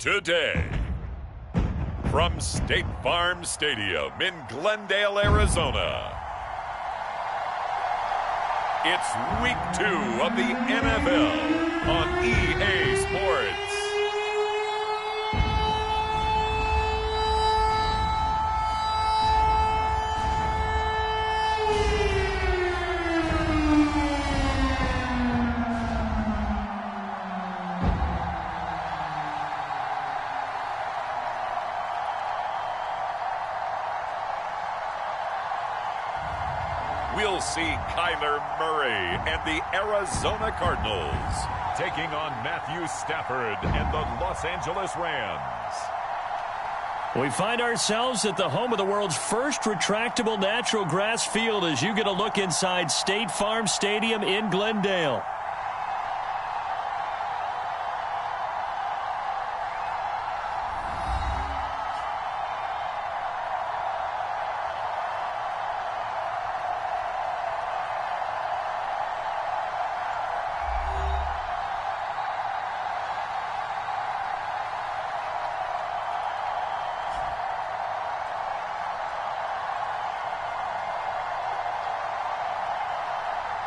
today. From State Farm Stadium in Glendale, Arizona, it's Week 2 of the NFL on EA Sports. We'll see Kyler Murray and the Arizona Cardinals taking on Matthew Stafford and the Los Angeles Rams. We find ourselves at the home of the world's first retractable natural grass field as you get a look inside State Farm Stadium in Glendale.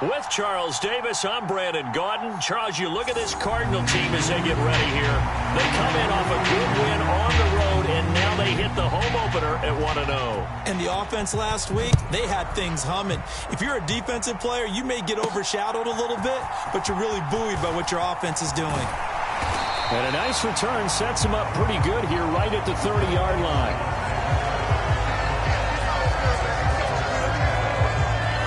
With Charles Davis, I'm Brandon Gaudin. Charles, you look at this Cardinal team as they get ready here. They come in off a good win on the road, and now they hit the home opener at 1-0. And the offense last week, they had things humming. If you're a defensive player, you may get overshadowed a little bit, but you're really buoyed by what your offense is doing. And a nice return sets them up pretty good here right at the 30-yard line.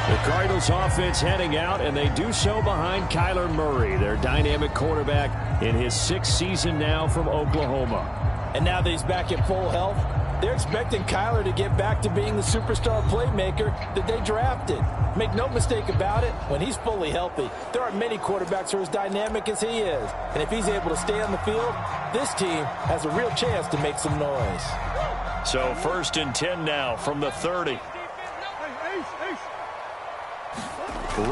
The Cardinals offense heading out, and they do so behind Kyler Murray, their dynamic quarterback in his 6th season now from Oklahoma. And now that he's back at full health, they're expecting Kyler to get back to being the superstar playmaker that they drafted. Make no mistake about it, when he's fully healthy, there aren't many quarterbacks who are as dynamic as he is. And if he's able to stay on the field, this team has a real chance to make some noise. So 1st and 10 now from the 30.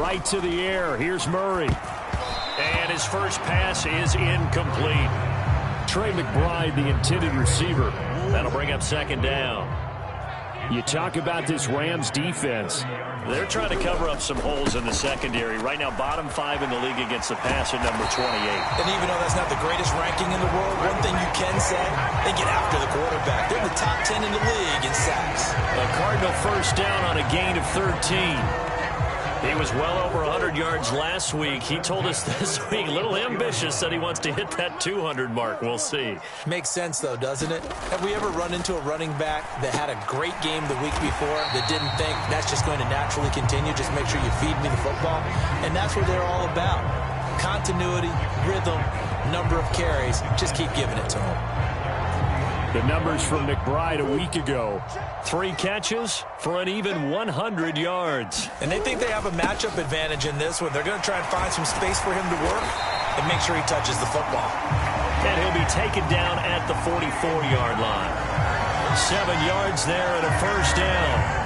Right to the air. Here's Murray. And his first pass is incomplete. Trey McBride, the intended receiver. That'll bring up 2nd down. You talk about this Rams defense. They're trying to cover up some holes in the secondary. Right now, bottom 5 in the league against the pass at number 28. And even though that's not the greatest ranking in the world, one thing you can say, they get after the quarterback. They're in the top 10 in the league in sacks. A Cardinal first down on a gain of 13. He was well over 100 yards last week. He told us this week, a little ambitious, said he wants to hit that 200 mark. We'll see. Makes sense, though, doesn't it? Have we ever run into a running back that had a great game the week before that didn't think that's just going to naturally continue? Just make sure you feed me the football. And that's what they're all about. Continuity, rhythm, number of carries. Just keep giving it to them. The numbers from McBride a week ago. 3 catches for an even 100 yards. And they think they have a matchup advantage in this one. They're going to try and find some space for him to work and make sure he touches the football. And he'll be taken down at the 44-yard line. 7 yards there and a first down.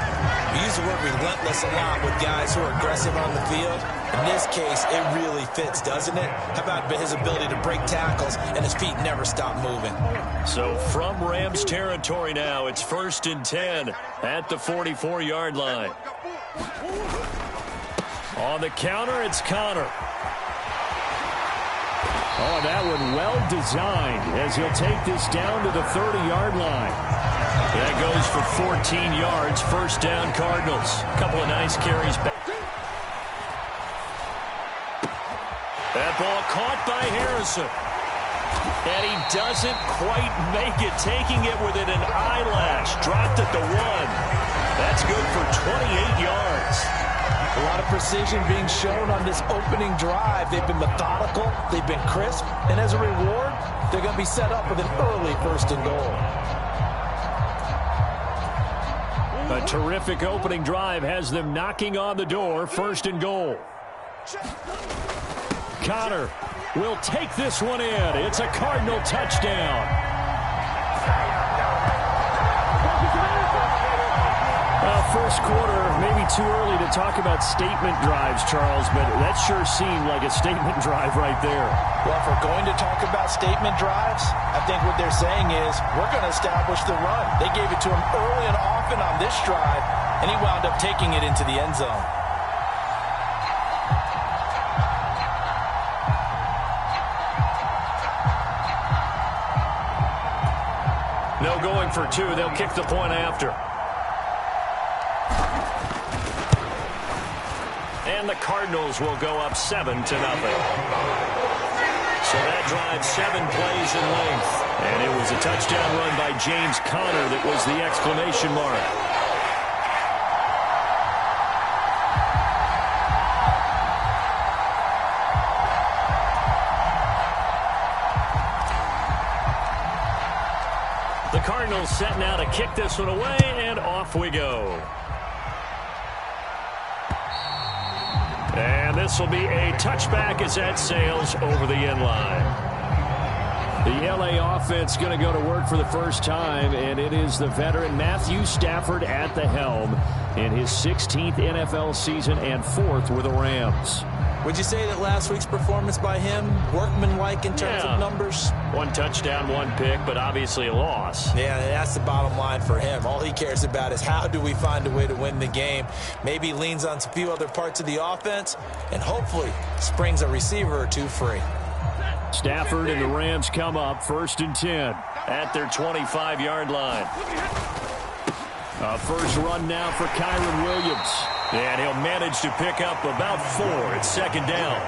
We use the word relentless a lot with guys who are aggressive on the field. In this case, it really fits, doesn't it? How about his ability to break tackles and his feet never stop moving? So from Rams territory now, it's 1st and 10 at the 44-yard line. On the counter, it's Connor. Oh, that one well designed as he'll take this down to the 30-yard line. That goes for 14 yards, first down Cardinals. A couple of nice carries back. That ball caught by Harrison. And he doesn't quite make it, taking it within an eyelash. Dropped at the 1. That's good for 28 yards. A lot of precision being shown on this opening drive. They've been methodical. They've been crisp. And as a reward, they're going to be set up with an early 1st and goal. A terrific opening drive has them knocking on the door. 1st and goal. Connor will take this one in. It's a Cardinal touchdown. first quarter, maybe too early to talk about statement drives, Charles, but that sure seemed like a statement drive right there. Well, if we're going to talk about statement drives, I think what they're saying is we're going to establish the run. They gave it to him early and often on this drive, and he wound up taking it into the end zone. No going for two. They'll kick the point after. And the Cardinals will go up 7-0. So that drive 7 plays in length. And it was a touchdown run by James Conner that was the exclamation mark. The Cardinals set now to kick this one away, and off we go. And this will be a touchback as that sails over the end line. The LA offense going to go to work for the first time, and it is the veteran Matthew Stafford at the helm in his 16th NFL season and 4th with the Rams. Would you say that last week's performance by him, workmanlike in terms of numbers? 1 touchdown, 1 pick, but obviously a loss. Yeah, that's the bottom line for him. All he cares about is how do we find a way to win the game. Maybe he leans on a few other parts of the offense and hopefully springs a receiver or two free. Stafford and the Rams come up 1st and 10 at their 25-yard line. A first run now for Kyren Williams. And he'll manage to pick up about 4 at 2nd down.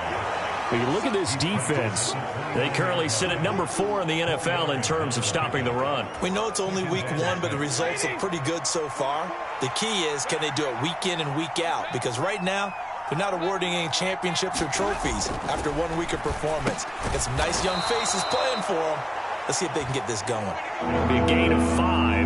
When you look at this defense, they currently sit at number 4 in the NFL in terms of stopping the run. We know it's only week 1, but the results look pretty good so far. The key is, can they do it week in and week out? Because right now, they're not awarding any championships or trophies after 1 week of performance. Got some nice young faces playing for them. Let's see if they can get this going. It'll be a gain of 5,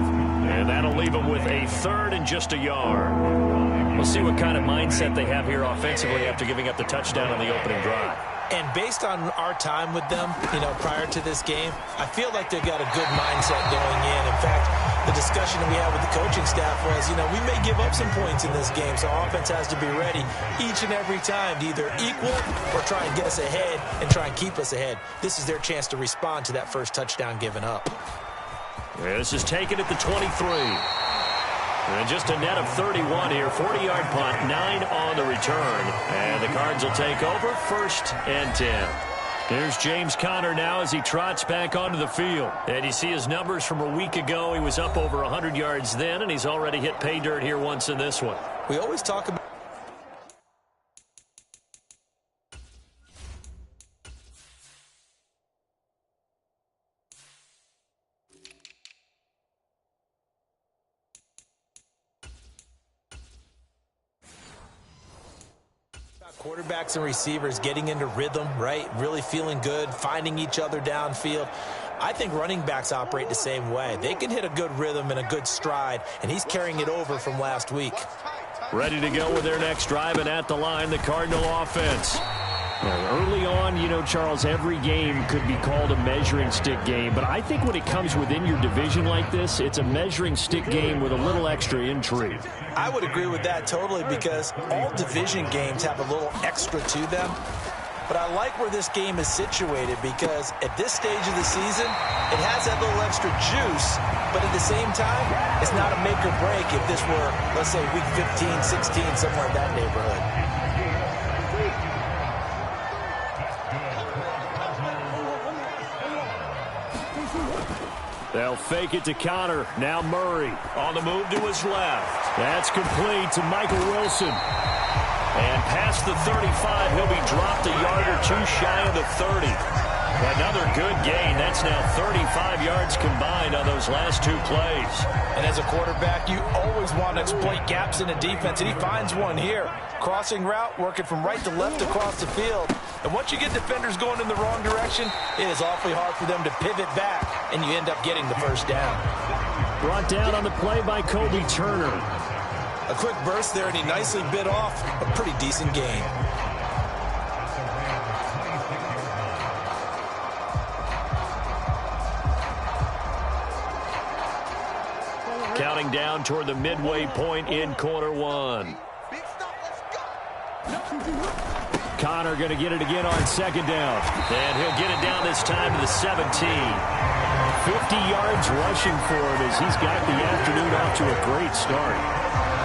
and that'll leave them with a 3rd and just a yard. We'll see what kind of mindset they have here offensively after giving up the touchdown on the opening drive. And based on our time with them, prior to this game, I feel like they've got a good mindset going in. In fact, the discussion that we had with the coaching staff was, we may give up some points in this game, so offense has to be ready each and every time to either equal or try and get us ahead and try and keep us ahead. This is their chance to respond to that first touchdown given up. Yeah, this is taken at the 23. And just a net of 31 here. 40-yard punt, 9 on the return. And the Cards will take over 1st and 10. Here's James Conner now as he trots back onto the field. And you see his numbers from a week ago. He was up over 100 yards then, and he's already hit pay dirt here once in this one. We always talk about quarterbacks and receivers getting into rhythm, right? Really feeling good, finding each other downfield. I think running backs operate the same way. They can hit a good rhythm and a good stride, and he's carrying it over from last week. Ready to go with their next drive, and at the line, the Cardinal offense. Early on, Charles, every game could be called a measuring stick game, but I think when it comes within your division like this, it's a measuring stick game with a little extra intrigue. I would agree with that totally, because all division games have a little extra to them. But I like where this game is situated, because at this stage of the season, it has that little extra juice, but at the same time, it's not a make or break if this were, let's say, week 15, 16, somewhere in that neighborhood. They'll fake it to Conner. Now Murray on the move to his left. That's complete to Michael Wilson. And past the 35, he'll be dropped a yard or two shy of the 30. Another good gain. That's now 35 yards combined on those last 2 plays. And as a quarterback, you always want to exploit gaps in the defense, and he finds one here. Crossing route, working from right to left across the field. And once you get defenders going in the wrong direction, it is awfully hard for them to pivot back, and you end up getting the first down. Brought down on the play by Kobe Turner. A quick burst there, and he nicely bit off a pretty decent gain. Counting winding down toward the midway point in quarter one. Connor going to get it again on second down. And he'll get it down this time to the 17. 50 yards rushing for him as he's got the afternoon off to a great start.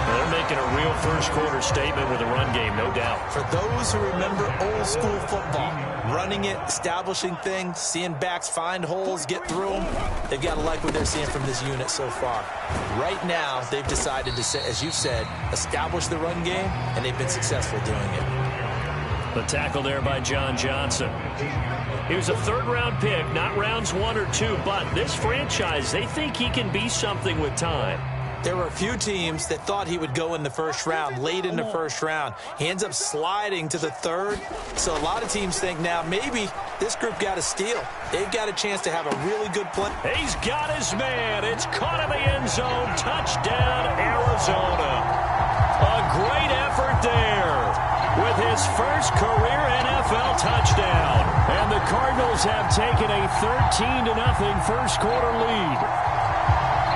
They're making a real first-quarter statement with a run game, no doubt. For those who remember old-school football, running it, establishing things, seeing backs find holes, get through them, they've got to like what they're seeing from this unit so far. Right now, they've decided to, as you said, establish the run game, and they've been successful doing it. The tackle there by John Johnson. He was a third-round pick, not rounds 1 or 2, but this franchise, they think he can be something with time. There were a few teams that thought he would go in the first round, late in the first round. He ends up sliding to the third. So a lot of teams think now maybe this group got a steal. They've got a chance to have a really good play. He's got his man. It's caught in the end zone. Touchdown, Arizona. A great effort there with his first career NFL touchdown. And the Cardinals have taken a 13-0 first-quarter lead.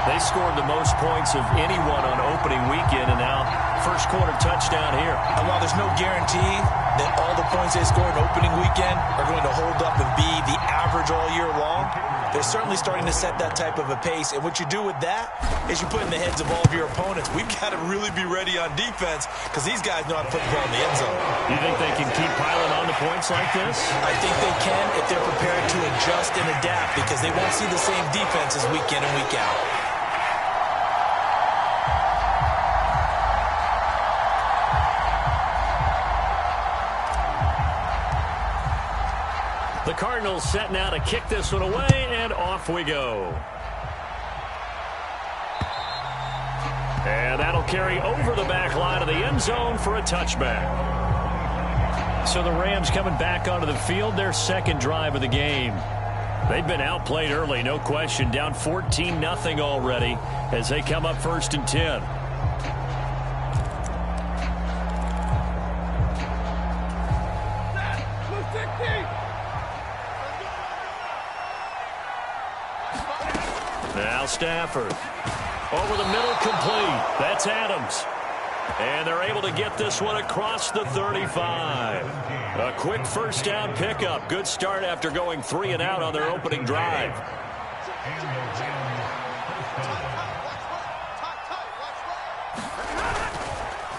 They scored the most points of anyone on opening weekend, and now first-quarter touchdown here. And while there's no guarantee that all the points they scored in opening weekend are going to hold up and be the average all year long, they're certainly starting to set that type of a pace. And what you do with that is you put in the heads of all of your opponents, we've got to really be ready on defense because these guys know how to put the ball in the end zone. You think they can keep piling on the points like this? I think they can if they're prepared to adjust and adapt because they won't see the same defenses week in and week out. The Cardinals set now to kick this one away, and off we go. And that'll carry over the back line of the end zone for a touchback. So the Rams coming back onto the field, their second drive of the game. They've been outplayed early, no question, down 14-0 already as they come up 1st and 10. Now Stafford. Over the middle, complete. That's Adams. And they're able to get this one across the 35. A quick first down pickup. Good start after going 3 and out on their opening drive.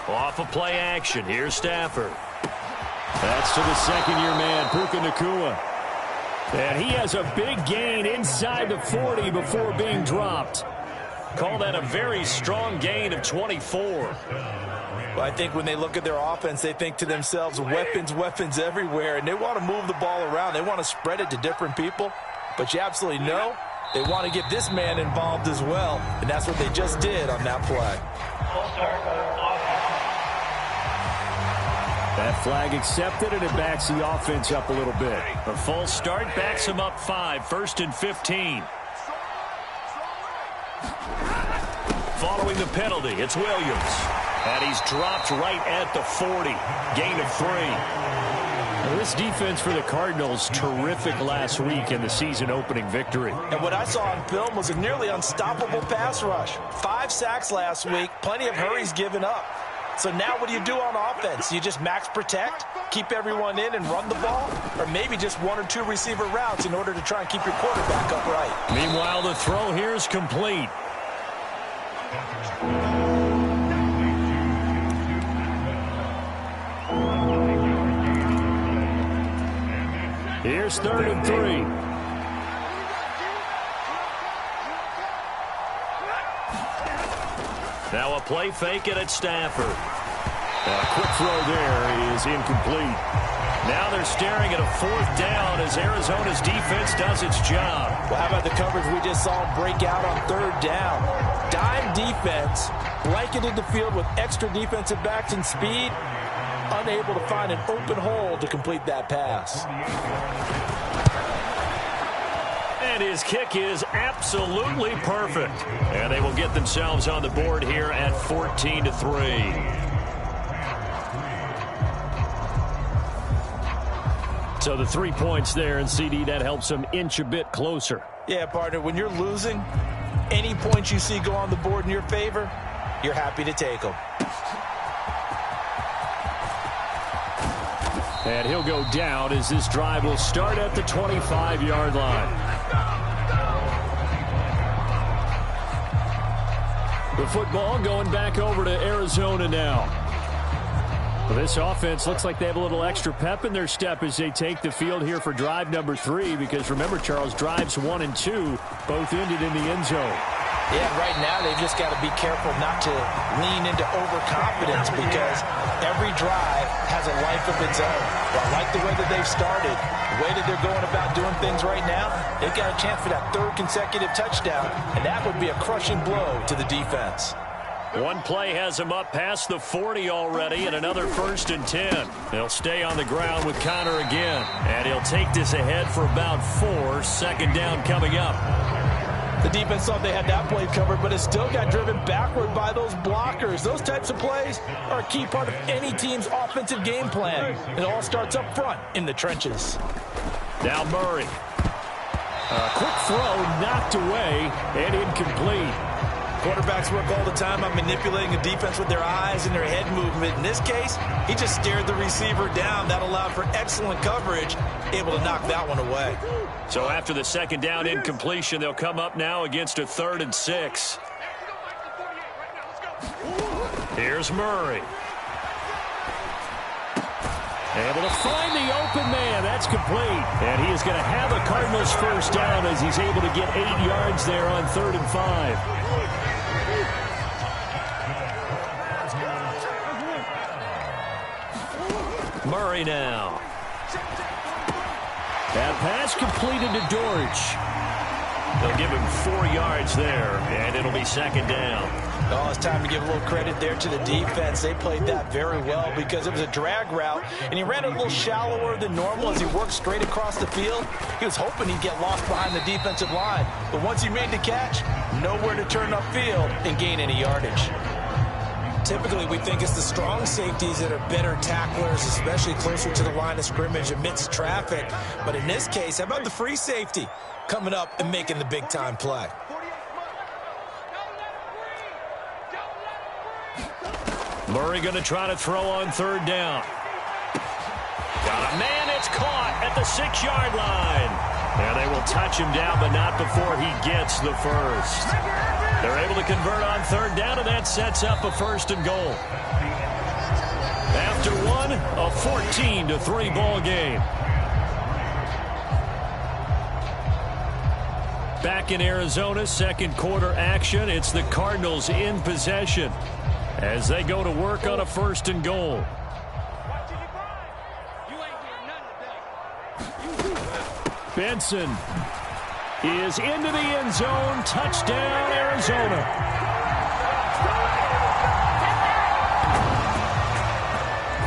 Off of play action. Here's Stafford. That's to the second-year man, Puka Nacua. And he has a big gain inside the 40 before being dropped. Call that a very strong gain of 24. Well, I think when they look at their offense, they think to themselves, weapons, weapons everywhere, and they want to move the ball around. They want to spread it to different people, but you absolutely know they want to get this man involved as well, and that's what they just did on that play. That flag accepted, and it backs the offense up a little bit. A false start backs him up 5, 1st and 15. Following the penalty, it's Williams. And he's dropped right at the 40. Gain of 3. Now, this defense for the Cardinals, terrific last week in the season-opening victory. And what I saw on film was a nearly unstoppable pass rush. 5 sacks last week, plenty of hurries given up. So now what do you do on offense? You just max protect, keep everyone in and run the ball, or maybe just 1 or 2 receiver routes in order to try and keep your quarterback upright. Meanwhile, the throw here is complete. Here's 3rd and 3. Now a play fake it at Stafford. A quick throw there is incomplete. Now they're staring at a 4th down as Arizona's defense does its job. Well, how about the coverage we just saw him break out on 3rd down? Dime defense, blanketed the field with extra defensive backs and speed, unable to find an open hole to complete that pass. And his kick is absolutely perfect. And they will get themselves on the board here at 14-3. So the 3 points there, and CD, that helps them inch a bit closer. Yeah, partner, when you're losing, Any points you see go on the board in your favor, you're happy to take them. And he'll go down as this drive will start at the 25-yard line. The football going back over to Arizona now. Well, this offense looks like they have a little extra pep in their step as they take the field here for drive number 3, because remember, Charles, drives 1 and 2 both ended in the end zone. Yeah, right now they've just got to be careful not to lean into overconfidence, because every drive has a life of its own. But I like the way that they've started, the way that they're going about doing things right now. They've got a chance for that 3rd consecutive touchdown, and that would be a crushing blow to the defense. One play has him up past the 40 already, and another 1st and 10. They'll stay on the ground with Connor again, and he'll take this ahead for about 4. 2nd down coming up. The defense thought they had that play covered, but it still got driven backward by those blockers. Those types of plays are a key part of any team's offensive game plan. It all starts up front in the trenches. Now Murray. A quick throw knocked away and incomplete. Quarterbacks work all the time on manipulating a defense with their eyes and their head movement. In this case, he just stared the receiver down. That allowed for excellent coverage, able to knock that one away. So after the 2nd down incompletion, they'll come up now against a 3rd and 6. Here's Murray. Able to find the open man. That's complete. And he is going to have a Cardinals 1st down as he's able to get 8 yards there on 3rd and 5. Murray now. That pass completed to Dortch. They'll give him 4 yards there, and it'll be 2nd down. Oh, it's time to give a little credit there to the defense. They played that very well because it was a drag route, and he ran it a little shallower than normal as he worked straight across the field. He was hoping he'd get lost behind the defensive line, but once he made the catch, nowhere to turn upfield and gain any yardage. Typically, we think it's the strong safeties that are better tacklers, especially closer to the line of scrimmage amidst traffic. But in this case, how about the free safety coming up and making the big-time play? Murray going to try to throw on 3rd down. Got a man, it's caught at the 6-yard line. And they will touch him down, but not before he gets the 1st. They're able to convert on 3rd down, and that sets up a 1st and goal. After one, a 14-3 ball game. Back in Arizona, 2nd quarter action. It's the Cardinals in possession as they go to work on a 1st and goal. Benson is into the end zone. Touchdown, Arizona.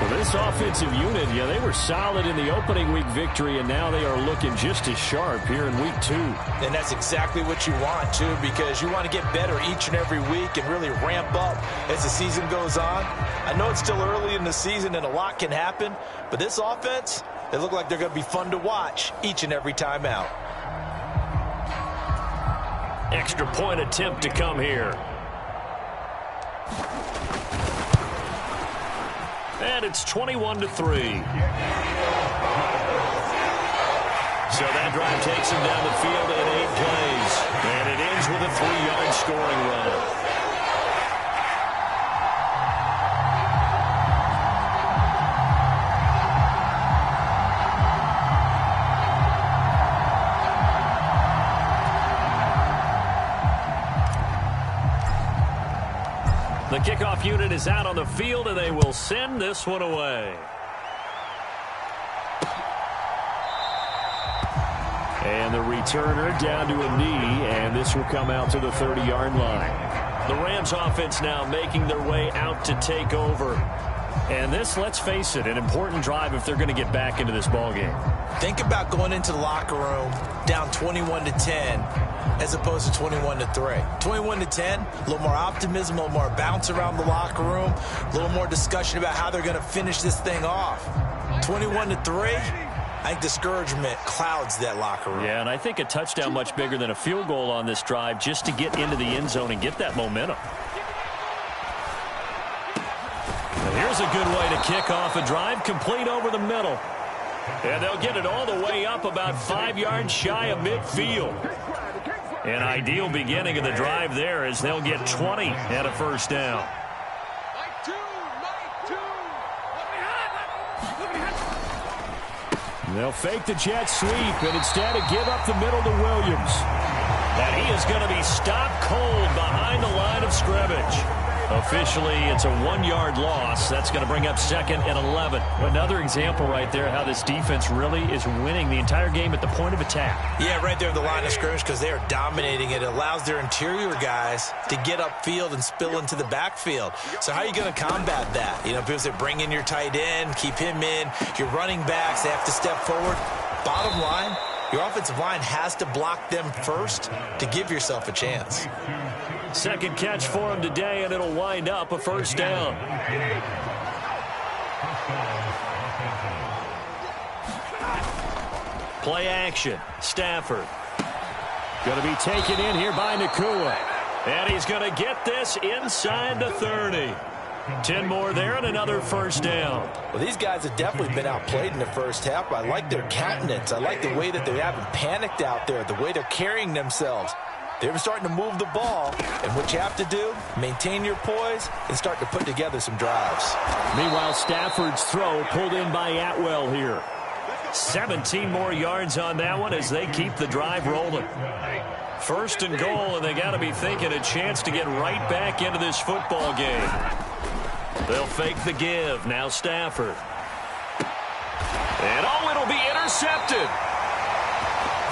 Well, this offensive unit, yeah, they were solid in the opening week victory, and now they are looking just as sharp here in week 2. And that's exactly what you want, too, because you want to get better each and every week and really ramp up as the season goes on. I know it's still early in the season and a lot can happen, but this offense, they look like they're going to be fun to watch each and every time out. Extra point attempt to come here. And it's 21-3. So that drive takes him down the field in 8 plays. And it ends with a 3-yard scoring run. The kickoff unit is out on the field, and they will send this one away. And the returner down to a knee, and this will come out to the 30-yard line. The Rams offense now making their way out to take over. And this, let's face it, an important drive if they're going to get back into this ballgame. Think about going into the locker room down 21-10 as opposed to 21-3. 21-10, a little more optimism, a little more bounce around the locker room, a little more discussion about how they're going to finish this thing off. 21-3, I think discouragement clouds that locker room. Yeah, and I think a touchdown much bigger than a field goal on this drive just to get into the end zone and get that momentum. And here's a good way to kick off a drive, complete over the middle. And they'll get it all the way up about 5 yards shy of midfield. An ideal beginning of the drive there as they'll get 20 and a first down. They'll fake the jet sweep and instead give up the middle to Williams. And he is going to be stopped cold behind the line of scrimmage. Officially, it's a 1-yard loss. That's going to bring up 2nd and 11. Another example right there how this defense really is winning the entire game at the point of attack. Yeah, right there at the line of scrimmage because they are dominating it. It allows their interior guys to get upfield and spill into the backfield. So how are you going to combat that? You know, people say bring in your tight end, keep him in. Your running backs, they have to step forward. Bottom line, your offensive line has to block them first to give yourself a chance. Second catch for him today, and it'll wind up a first down. Play action. Stafford. Going to be taken in here by Nakua. And he's going to get this inside the 30. 10 more there and another first down. Well, these guys have definitely been outplayed in the first half. I like their countenance. I like the way that they haven't panicked out there, the way they're carrying themselves. They're starting to move the ball, and what you have to do, maintain your poise and start to put together some drives. Meanwhile, Stafford's throw pulled in by Atwell here. 17 more yards on that one as they keep the drive rolling. First and goal, and they got to be thinking a chance to get right back into this football game. They'll fake the give. Now Stafford. And it'll be intercepted.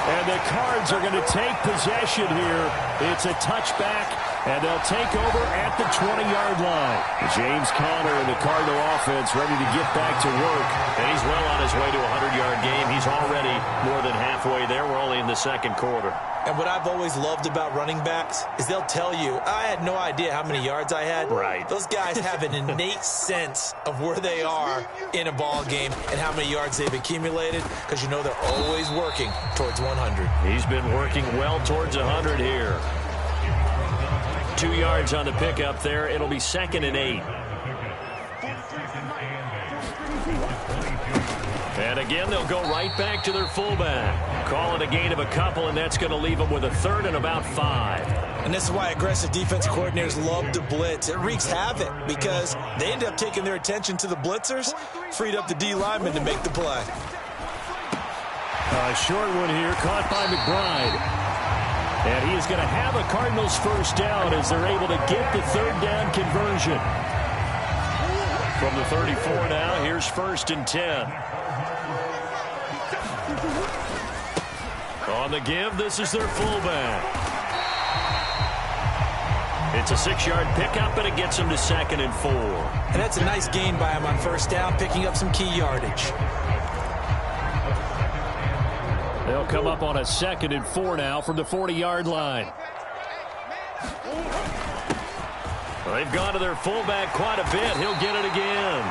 And the Cards are going to take possession here. It's a touchback, and they'll take over at the 20-yard line. James Conner and the Cardinal offense ready to get back to work. And he's well on his way to a 100-yard game. He's already more than halfway there. We're only in the second quarter. And what I've always loved about running backs is they'll tell you, I had no idea how many yards I had. Right. Those guys have an innate sense of where they are in a ball game and how many yards they've accumulated because you know they're always working towards 100. He's been working well towards 100 here. 2 yards on the pickup there. It'll be 2nd and 8. And again, they'll go right back to their fullback. Call it a gain of a couple, and that's going to leave them with a 3rd and about 5. And this is why aggressive defense coordinators love to blitz. It wreaks havoc because they end up taking their attention to the blitzers, freed up the D lineman to make the play. A short one here, caught by McBride. And he is going to have a Cardinals first down as they're able to get the 3rd down conversion. From the 34 now, here's 1st and 10. On the give, this is their fullback. It's a 6-yard pickup, and it gets them to 2nd and 4. And that's a nice gain by him on first down, picking up some key yardage. They'll come up on a 2nd and 4 now from the 40-yard line. They've gone to their fullback quite a bit. He'll get it again.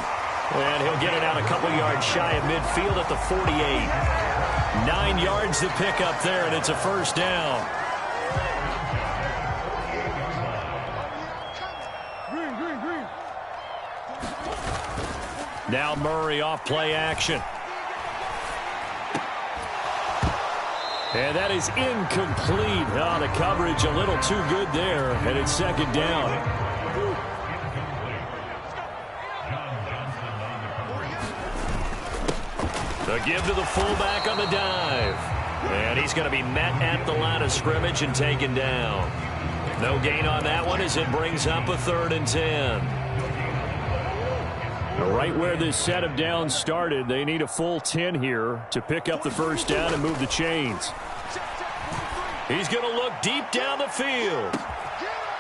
And he'll get it out a couple yards shy of midfield at the 48. 9 yards to pick up there, and it's a first down. Now Murray off play action. And that is incomplete. Oh, the coverage a little too good there, and it's 2nd down. The give to the fullback on the dive. And he's going to be met at the line of scrimmage and taken down. No gain on that one as it brings up a 3rd and 10. Right where this set of downs started, they need a full 10 here to pick up the first down and move the chains. He's going to look deep down the field.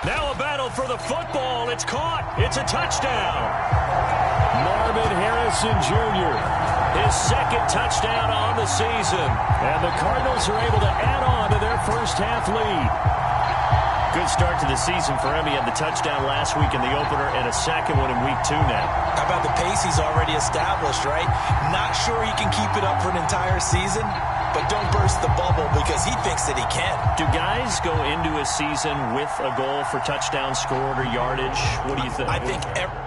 Now a battle for the football. It's caught. It's a touchdown. Marvin Harrison Jr., his 2nd touchdown on the season. And the Cardinals are able to add on to their first half lead. Good start to the season for him. He had the touchdown last week in the opener and a second one in week 2 now. How about the pace he's already established, right? Not sure he can keep it up for an entire season, but don't burst the bubble because he thinks that he can. Do guys go into a season with a goal for touchdown scored or yardage? What do you think? I think every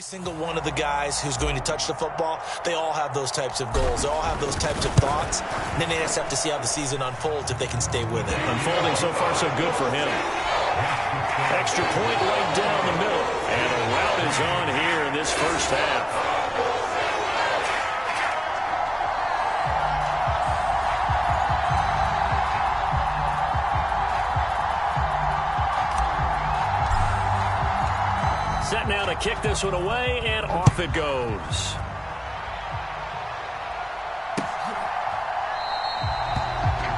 single one of the guys who's going to touch the football, they all have those types of goals. They all have those types of thoughts. And then they just have to see how the season unfolds if they can stay with it. Unfolding so far so good for him. Extra point right down the middle. And a route is on here in this first half. Set now to kick this one away, and off it goes.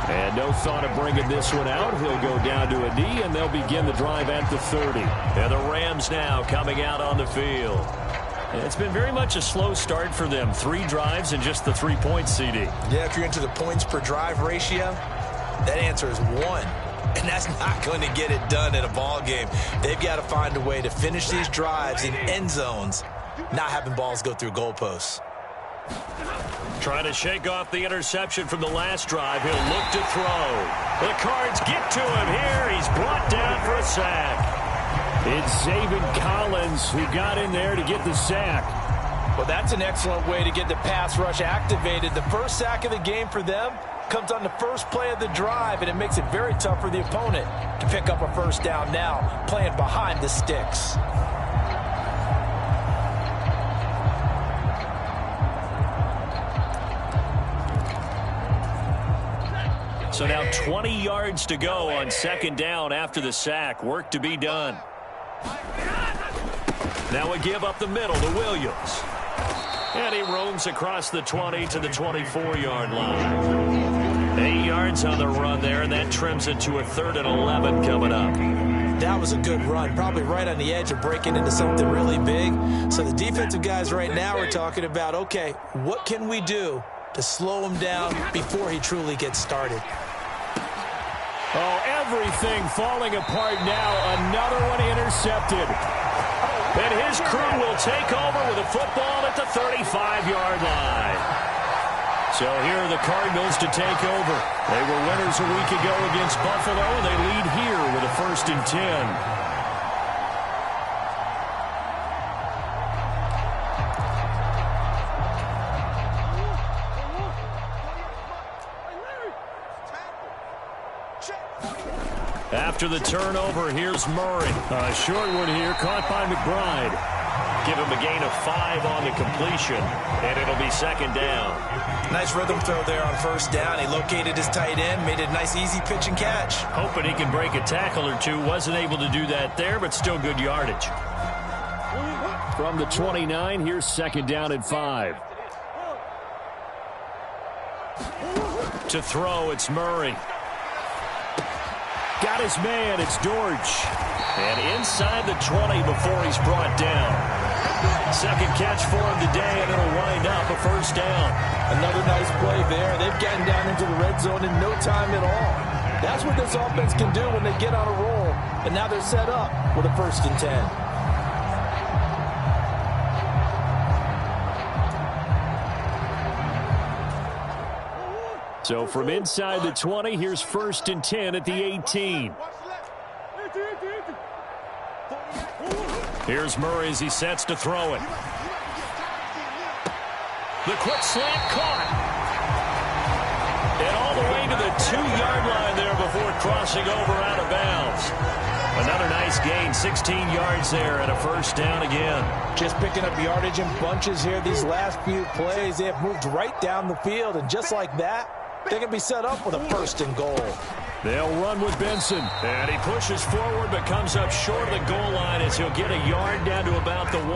And no thought of bringing this one out. He'll go down to a knee, and they'll begin the drive at the 30. And the Rams now coming out on the field. And it's been very much a slow start for them. 3 drives and just the 3 points, CD. Yeah, if you're into the points per drive ratio, that answer is 1. And that's not going to get it done in a ball game. They've got to find a way to finish these drives in end zones, not having balls go through goalposts. Trying to shake off the interception from the last drive. He'll look to throw. The Cards get to him here. He's brought down for a sack. It's Zaven Collins who got in there to get the sack. Well, that's an excellent way to get the pass rush activated. The first sack of the game for them comes on the first play of the drive, and it makes it very tough for the opponent to pick up a first down now, playing behind the sticks. So now 20 yards to go on second down after the sack. Work to be done. Now a give up the middle to Williams. And he roams across the 20 to the 24-yard line. 8 yards on the run there, and that trims it to a 3rd and 11 coming up. That was a good run, probably right on the edge of breaking into something really big. So the defensive guys right now are talking about, okay, what can we do to slow him down before he truly gets started? Oh, everything falling apart now. Another one intercepted. And his crew will take over with a football at the 35-yard line. So here are the Cardinals to take over. They were winners a week ago against Buffalo. They lead here with a 1st and 10. After the turnover, here's Murray. A short one here, caught by McBride. Give him a gain of 5 on the completion, and it'll be 2nd down. Nice rhythm throw there on 1st down. He located his tight end, made it a nice, easy pitch and catch. Hoping he can break a tackle or two. Wasn't able to do that there, but still good yardage. From the 29, here's 2nd down and 5. To throw, it's Murray. Got his man, it's Dortch. And inside the 20 before he's brought down. 2nd catch for him today, and it'll wind up a 1st down. Another nice play there. They've gotten down into the red zone in no time at all. That's what this offense can do when they get on a roll. And now they're set up with a 1st and 10. So from inside the 20, here's 1st and 10 at the 18. Here's Murray as he sets to throw it. The quick slant caught. And all the way to the 2-yard line there before crossing over out of bounds. Another nice gain, 16 yards there and a 1st down again. Just picking up yardage in bunches here. These last few plays, they have moved right down the field. And just like that, they can be set up with a 1st and goal. They'll run with Benson. And he pushes forward but comes up short of the goal line as he'll get a yard down to about the 1.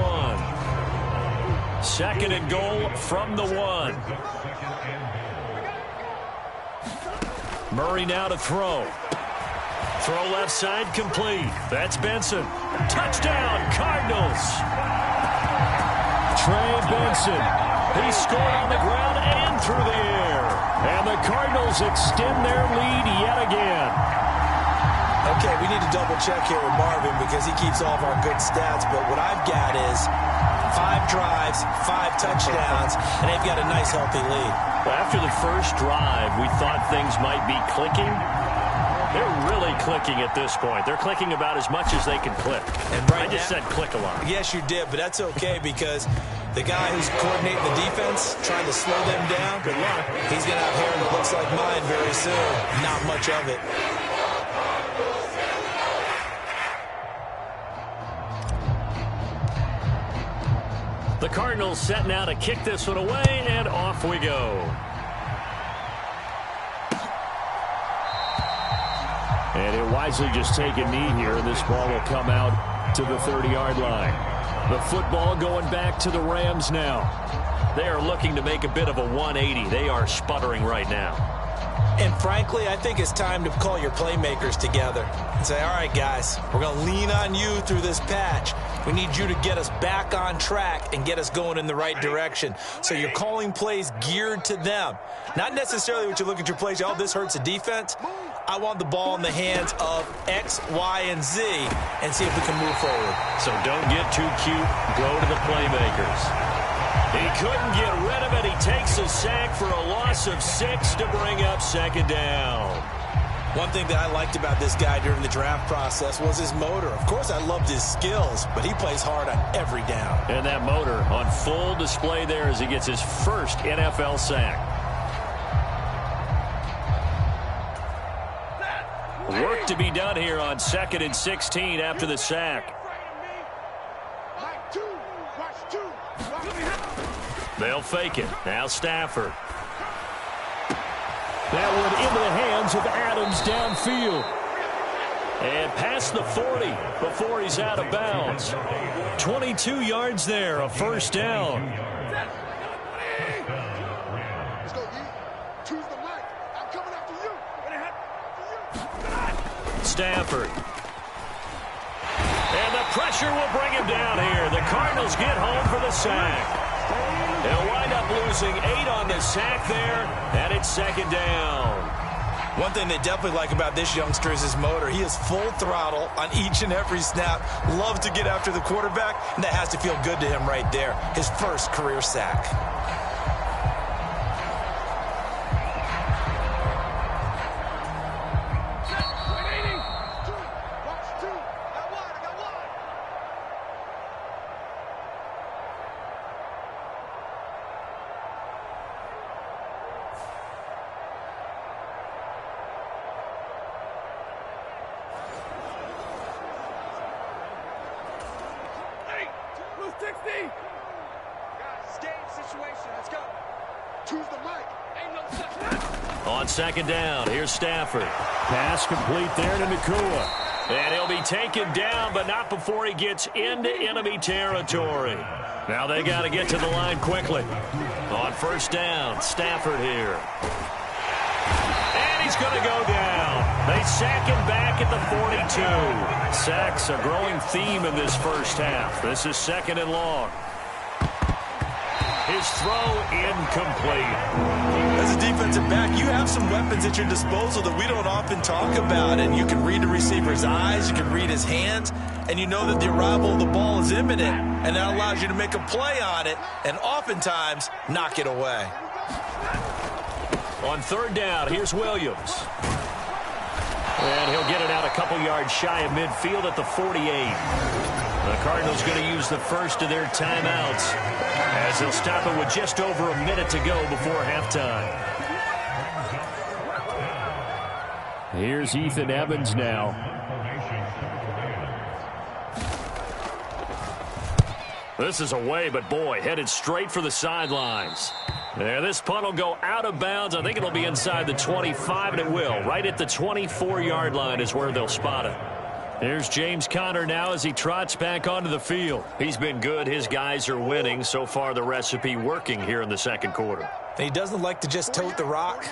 2nd and goal from the 1. Murray now to throw. Throw left side complete. That's Benson. Touchdown, Cardinals. Trey Benson. He scored on the ground and through the air. And the Cardinals extend their lead yet again. Okay, we need to double check here with Marvin because he keeps all of our good stats. But what I've got is 5 drives, 5 touchdowns, and they've got a nice healthy lead. Well, after the first drive, we thought things might be clicking. They're really clicking at this point. They're clicking about as much as they can click. And I just said click a lot. Yes, you did, but that's okay because the guy who's coordinating the defense, trying to slow them down, good luck. He's going to have hair that looks like mine very soon. Not much of it. The Cardinals set now to kick this one away, and off we go. And he'll wisely just take a knee here, and this ball will come out to the 30-yard line. The football going back to the Rams now. They are looking to make a bit of a 180. They are sputtering right now. And frankly, I think it's time to call your playmakers together and say, all right, guys, we're going to lean on you through this patch. We need you to get us back on track and get us going in the right direction. So you're calling plays geared to them. Not necessarily what you look at your plays, oh, this hurts the defense. I want the ball in the hands of X, Y, and Z and see if we can move forward. So don't get too cute. Go to the playmakers. He couldn't get rid of it. He takes a sack for a loss of 6 to bring up 2nd down. One thing that I liked about this guy during the draft process was his motor. Of course, I loved his skills, but he plays hard on every down. And that motor on full display there as he gets his first NFL sack. Work to be done here on 2nd and 16 after the sack. They'll fake it. Now Stafford. That one into the hands of Adams downfield. And past the 40 before he's out of bounds. 22 yards there, a 1st down. Let's go, E. Choose the mic. I'm coming after you. Stafford. And the pressure will bring him down here. The Cardinals get home for the sack. They'll wind up losing 8 on the sack there, and it's 2nd down. One thing they definitely like about this youngster is his motor. He is full throttle on each and every snap. Loves to get after the quarterback, and that has to feel good to him right there. His first career sack. On 2nd down, here's Stafford. Pass complete there to Nakua. And he'll be taken down, but not before he gets into enemy territory. Now they got to get to the line quickly. On 1st down, Stafford here. And he's going to go down. They sack him back at the 42. Sacks a growing theme in this first half. This is 2nd and long. His throw incomplete. As a defensive back, you have some weapons at your disposal that we don't often talk about. And you can read the receiver's eyes, you can read his hands, and you know that the arrival of the ball is imminent. And that allows you to make a play on it and oftentimes knock it away. On third down, here's Williams. And he'll get it out a couple yards shy of midfield at the 48. The Cardinals going to use the first of their timeouts as they'll stop it with just over a minute to go before halftime. Here's Ethan Evans now. This is away, but boy, headed straight for the sidelines. There, this punt will go out of bounds. I think it'll be inside the 25, and it will. Right at the 24-yard line is where they'll spot it. Here's James Conner now as he trots back onto the field. He's been good. His guys are winning. So far, the recipe working here in the second quarter. He doesn't like to just tote the rock.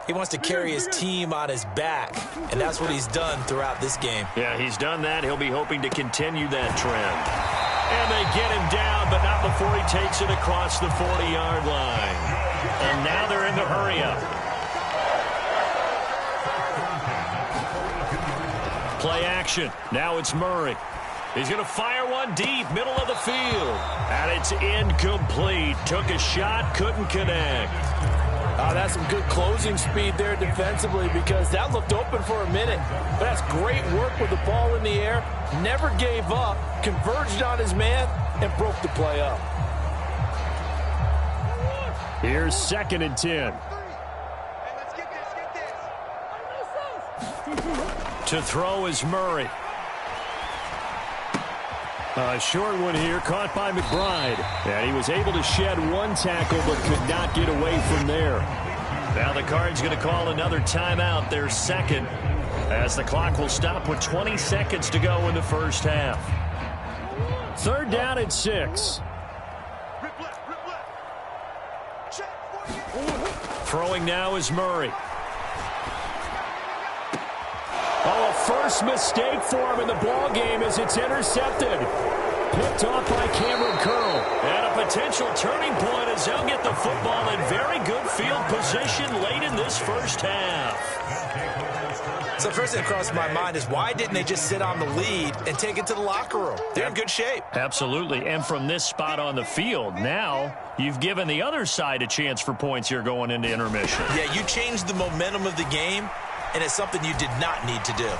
He wants to carry his team on his back, and that's what he's done throughout this game. Yeah, he's done that. He'll be hoping to continue that trend. And they get him down, but not before he takes it across the 40-yard line. And now they're in the hurry-up. Play action. Now it's Murray. He's going to fire one deep, middle of the field. And it's incomplete. Took a shot, couldn't connect. That's some good closing speed there defensively because that looked open for a minute. But that's great work with the ball in the air. Never gave up, converged on his man, and broke the play up. Here's 2nd and 10. To throw is Murray. A short one here, caught by McBride. And he was able to shed one tackle, but could not get away from there. Now the Cards going to call another timeout, their second, as the clock will stop with 20 seconds to go in the first half. 3rd down and 6. Throwing now is Murray. Oh, a first mistake for him in the ball game as it's intercepted. Picked off by Cameron Curl. And a potential turning point as they'll get the football in very good field position late in this first half. So first thing that crossed my mind is why didn't they just sit on the lead and take it to the locker room? They're in good shape. Absolutely. And from this spot on the field, now you've given the other side a chance for points here going into intermission. Yeah, you changed the momentum of the game, and it's something you did not need to do.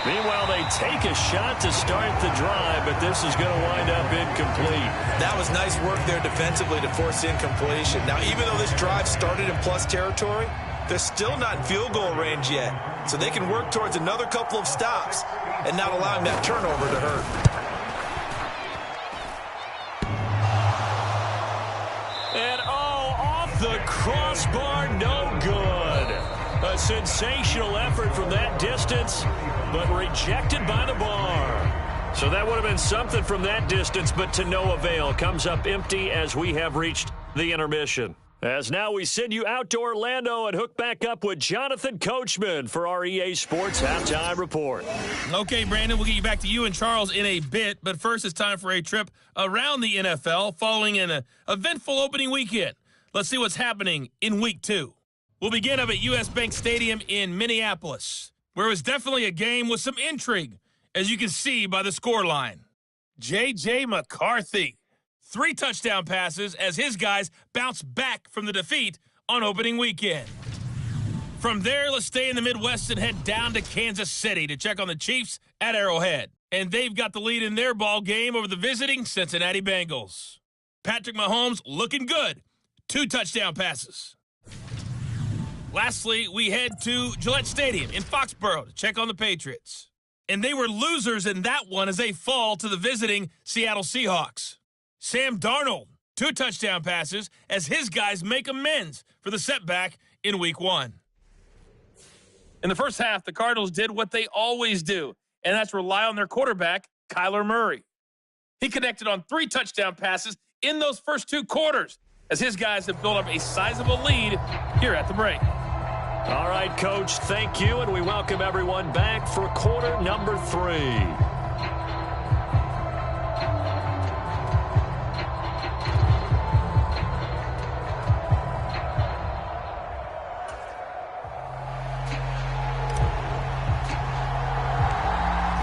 Meanwhile, they take a shot to start the drive, but this is going to wind up incomplete. That was nice work there defensively to force incompletion. Now, even though this drive started in plus territory, they're still not in field goal range yet. So they can work towards another couple of stops and not allowing that turnover to hurt. And, off the crossbar, no good. A sensational effort from that distance, but rejected by the bar. So that would have been something from that distance, but to no avail. Comes up empty as we have reached the intermission. As now we send you out to Orlando and hook back up with Jonathan Coachman for our EA Sports Halftime Report. Okay, Brandon, we'll get you back to you and Charles in a bit, but first it's time for a trip around the NFL following an eventful opening weekend. Let's see what's happening in Week 2. We'll begin up at U.S. Bank Stadium in Minneapolis, where it was definitely a game with some intrigue, as you can see by the scoreline. J.J. McCarthy, 3 touchdown passes as his guys bounce back from the defeat on opening weekend. From there, let's stay in the Midwest and head down to Kansas City to check on the Chiefs at Arrowhead. And they've got the lead in their ball game over the visiting Cincinnati Bengals. Patrick Mahomes looking good. 2 touchdown passes. Lastly, we head to Gillette Stadium in Foxborough to check on the Patriots. And they were losers in that one as they fall to the visiting Seattle Seahawks. Sam Darnold, 2 touchdown passes as his guys make amends for the setback in Week 1. In the first half, the Cardinals did what they always do, and that's rely on their quarterback, Kyler Murray. He connected on 3 touchdown passes in those first 2 quarters as his guys have built up a sizable lead here at the break. All right, Coach, thank you, and we welcome everyone back for quarter number 3.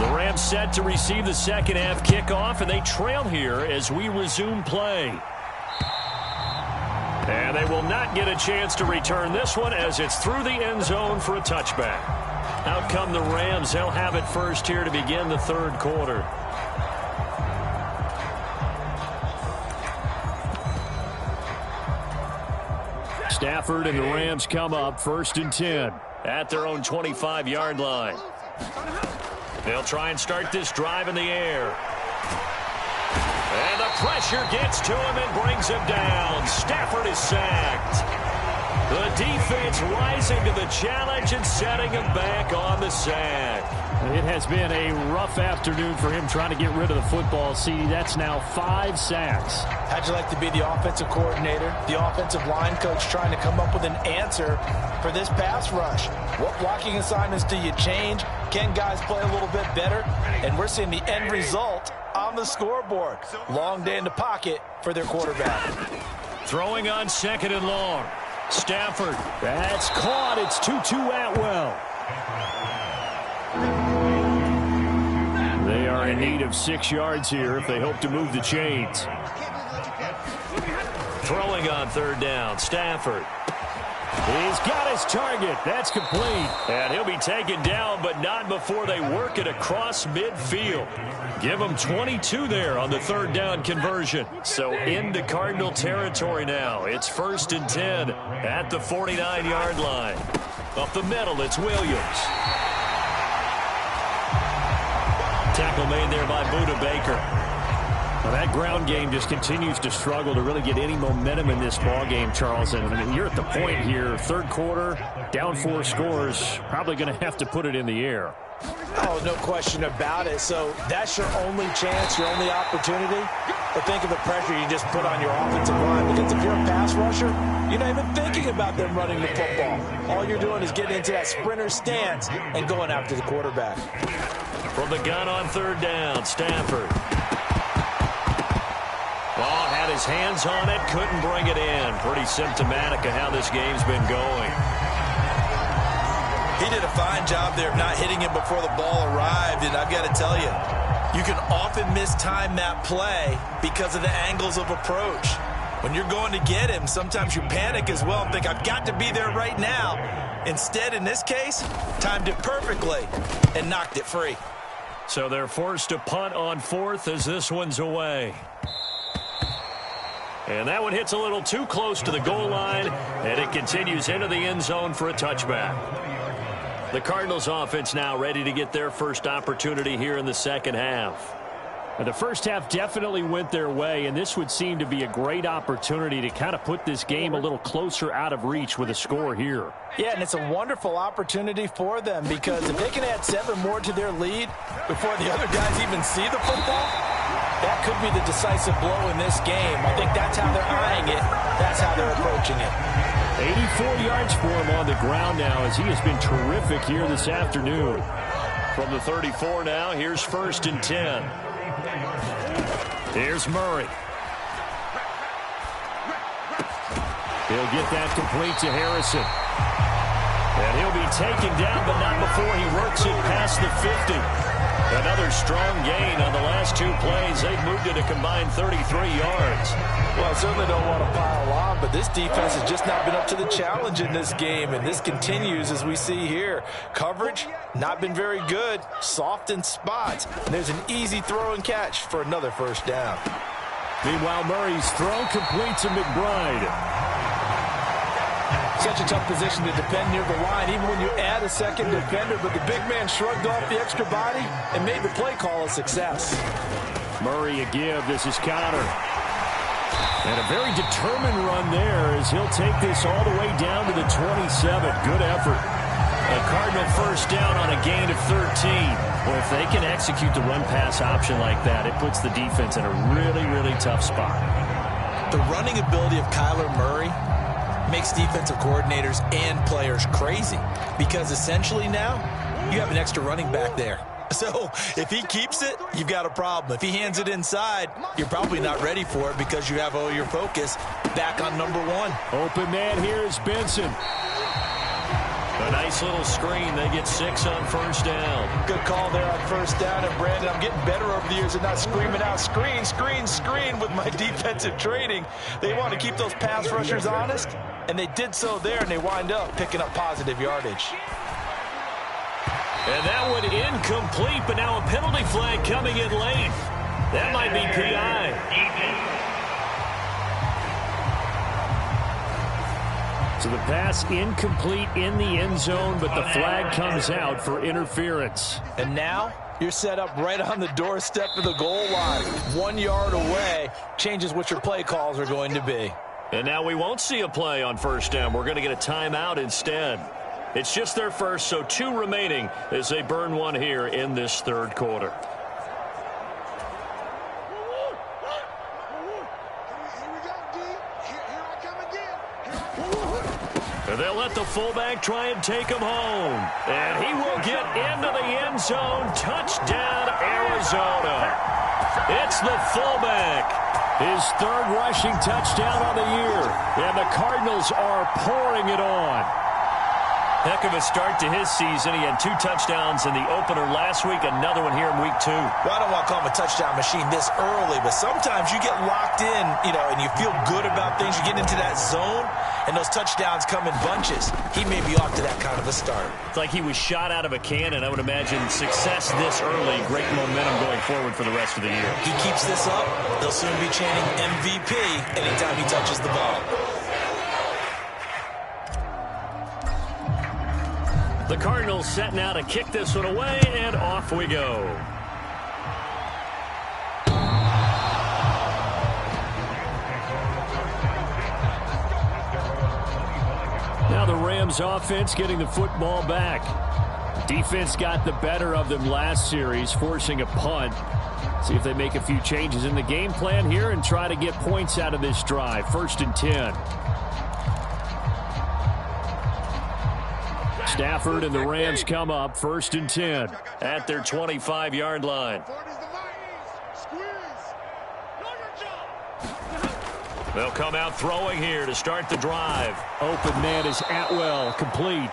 The Rams set to receive the second half kickoff, and they trail here as we resume play. And And they will not get a chance to return this one as it's through the end zone for a touchback. Out come the Rams. They'll have it first here to begin the third quarter. Stafford and the Rams come up 1st and 10 at their own 25-yard line. They'll try and start this drive in the air. And the pressure gets to him and brings him down. Stafford is sacked. The defense rising to the challenge and setting him back on the sack. It has been a rough afternoon for him trying to get rid of the football. See, that's now 5 sacks. How'd you like to be the offensive coordinator, the offensive line coach trying to come up with an answer for this pass rush? What blocking assignments do you change? Can guys play a little bit better? And we're seeing the end result on the scoreboard. Long day in the pocket for their quarterback. Throwing on 2nd and long. Stafford. That's caught. It's Tutu Atwell. They are in need of 6 yards here if they hope to move the chains. Throwing on 3rd down. Stafford. He's got his target. That's complete. And he'll be taken down, but not before they work it across midfield. Give him 22 there on the 3rd down conversion. So into Cardinal territory now. It's 1st and 10 at the 49-yard line. Up the middle, it's Williams. Tackle made there by Budda Baker. Well, that ground game just continues to struggle to really get any momentum in this ball game, Charles. And I mean, you're at the point here, 3rd quarter, down 4 scores, probably going to have to put it in the air. Oh, no question about it. So that's your only chance, your only opportunity. But think of the pressure you just put on your offensive line. Because if you're a pass rusher, you're not even thinking about them running the football. All you're doing is getting into that sprinter stance and going after the quarterback. From the gun on 3rd down, Stafford. Oh, had his hands on it, couldn't bring it in. Pretty symptomatic of how this game's been going. He did a fine job there of not hitting him before the ball arrived, and I've got to tell you, you can often mistime that play because of the angles of approach. When you're going to get him, sometimes you panic as well and think, I've got to be there right now. Instead, in this case, timed it perfectly and knocked it free. So they're forced to punt on 4th as this one's away. And that one hits a little too close to the goal line, and it continues into the end zone for a touchback. The Cardinals offense now ready to get their first opportunity here in the 2nd half. The first half definitely went their way, and this would seem to be a great opportunity to kind of put this game a little closer out of reach with a score here. Yeah, and it's a wonderful opportunity for them because if they can add 7 more to their lead before the other guys even see the football, that could be the decisive blow in this game. I think that's how they're eyeing it. That's how they're approaching it. 84 yards for him on the ground now as he has been terrific here this afternoon. From the 34 now, here's 1st and 10. Here's Murray. He'll get that complete to Harrison. And he'll be taken down, but not before he works it past the 50. Another strong gain on the last 2 plays. They've moved it a combined 33 yards. Well, I certainly don't want to pile on, but this defense has just not been up to the challenge in this game, and this continues as we see here. Coverage, not been very good, soft in spots, and there's an easy throw and catch for another 1st down. Meanwhile, Murray's throw complete to McBride. Such a tough position to defend near the line, even when you add a 2nd defender, but the big man shrugged off the extra body and made the play call a success. Murray a give. This is Connor. And a very determined run there as he'll take this all the way down to the 27. Good effort. A Cardinal 1st down on a gain of 13. Well, if they can execute the run-pass option like that, it puts the defense in a really, really tough spot. The running ability of Kyler Murray makes defensive coordinators and players crazy because essentially now you have an extra running back there. So if he keeps it, you've got a problem. If he hands it inside, you're probably not ready for it because you have all your focus back on number 1. Open man here is Benson. A nice little screen. They get 6 on first down. Good call there on first down. And, Brandon, I'm getting better over the years at not screaming out, screen, screen, screen with my defensive training. They want to keep those pass rushers honest, and they did so there, and they wind up picking up positive yardage. And that one incomplete, but now a penalty flag coming in late. That might be PI. So the pass incomplete in the end zone, but the flag comes out for interference. And now you're set up right on the doorstep of the goal line. 1 yard away changes what your play calls are going to be. And now we won't see a play on first down. We're going to get a timeout instead. It's just their first, so 2 remaining as they burn one here in this third quarter. They'll let the fullback try and take him home. And he will get into the end zone. Touchdown, Arizona. It's the fullback. His 3rd rushing touchdown on the year. And the Cardinals are pouring it on. Heck of a start to his season. He had 2 touchdowns in the opener last week, another one here in week 2. Well, I don't want to call him a touchdown machine this early, but sometimes you get locked in, and you feel good about things. You get into that zone, and those touchdowns come in bunches. He may be off to that kind of a start. It's like he was shot out of a cannon. I would imagine success this early, great momentum going forward for the rest of the year. He keeps this up, they'll soon be chanting MVP anytime he touches the ball. The Cardinals set now to kick this one away, and off we go. Now the Rams offense getting the football back. Defense got the better of them last series, forcing a punt. See if they make a few changes in the game plan here and try to get points out of this drive. 1st and 10. Stafford and the Rams come up 1st and 10 at their 25-yard line. They'll come out throwing here to start the drive. Open man is Atwell, complete.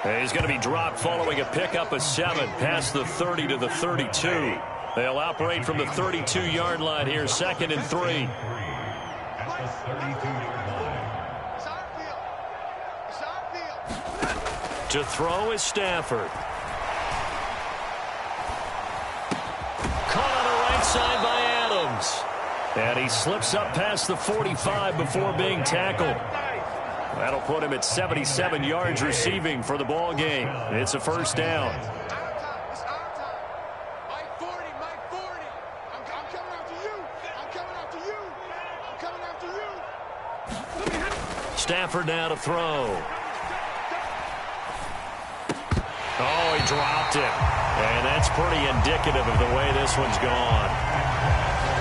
He's going to be dropped following a pickup of 7 past the 30 to the 32. They'll operate from the 32-yard line here, 2nd and 3. To throw is Stafford. Caught on the right side by Adams. And he slips up past the 45 before being tackled. That'll put him at 77 yards receiving for the ball game. It's a 1st down. Stafford now to throw. Oh, he dropped it. And that's pretty indicative of the way this one's gone.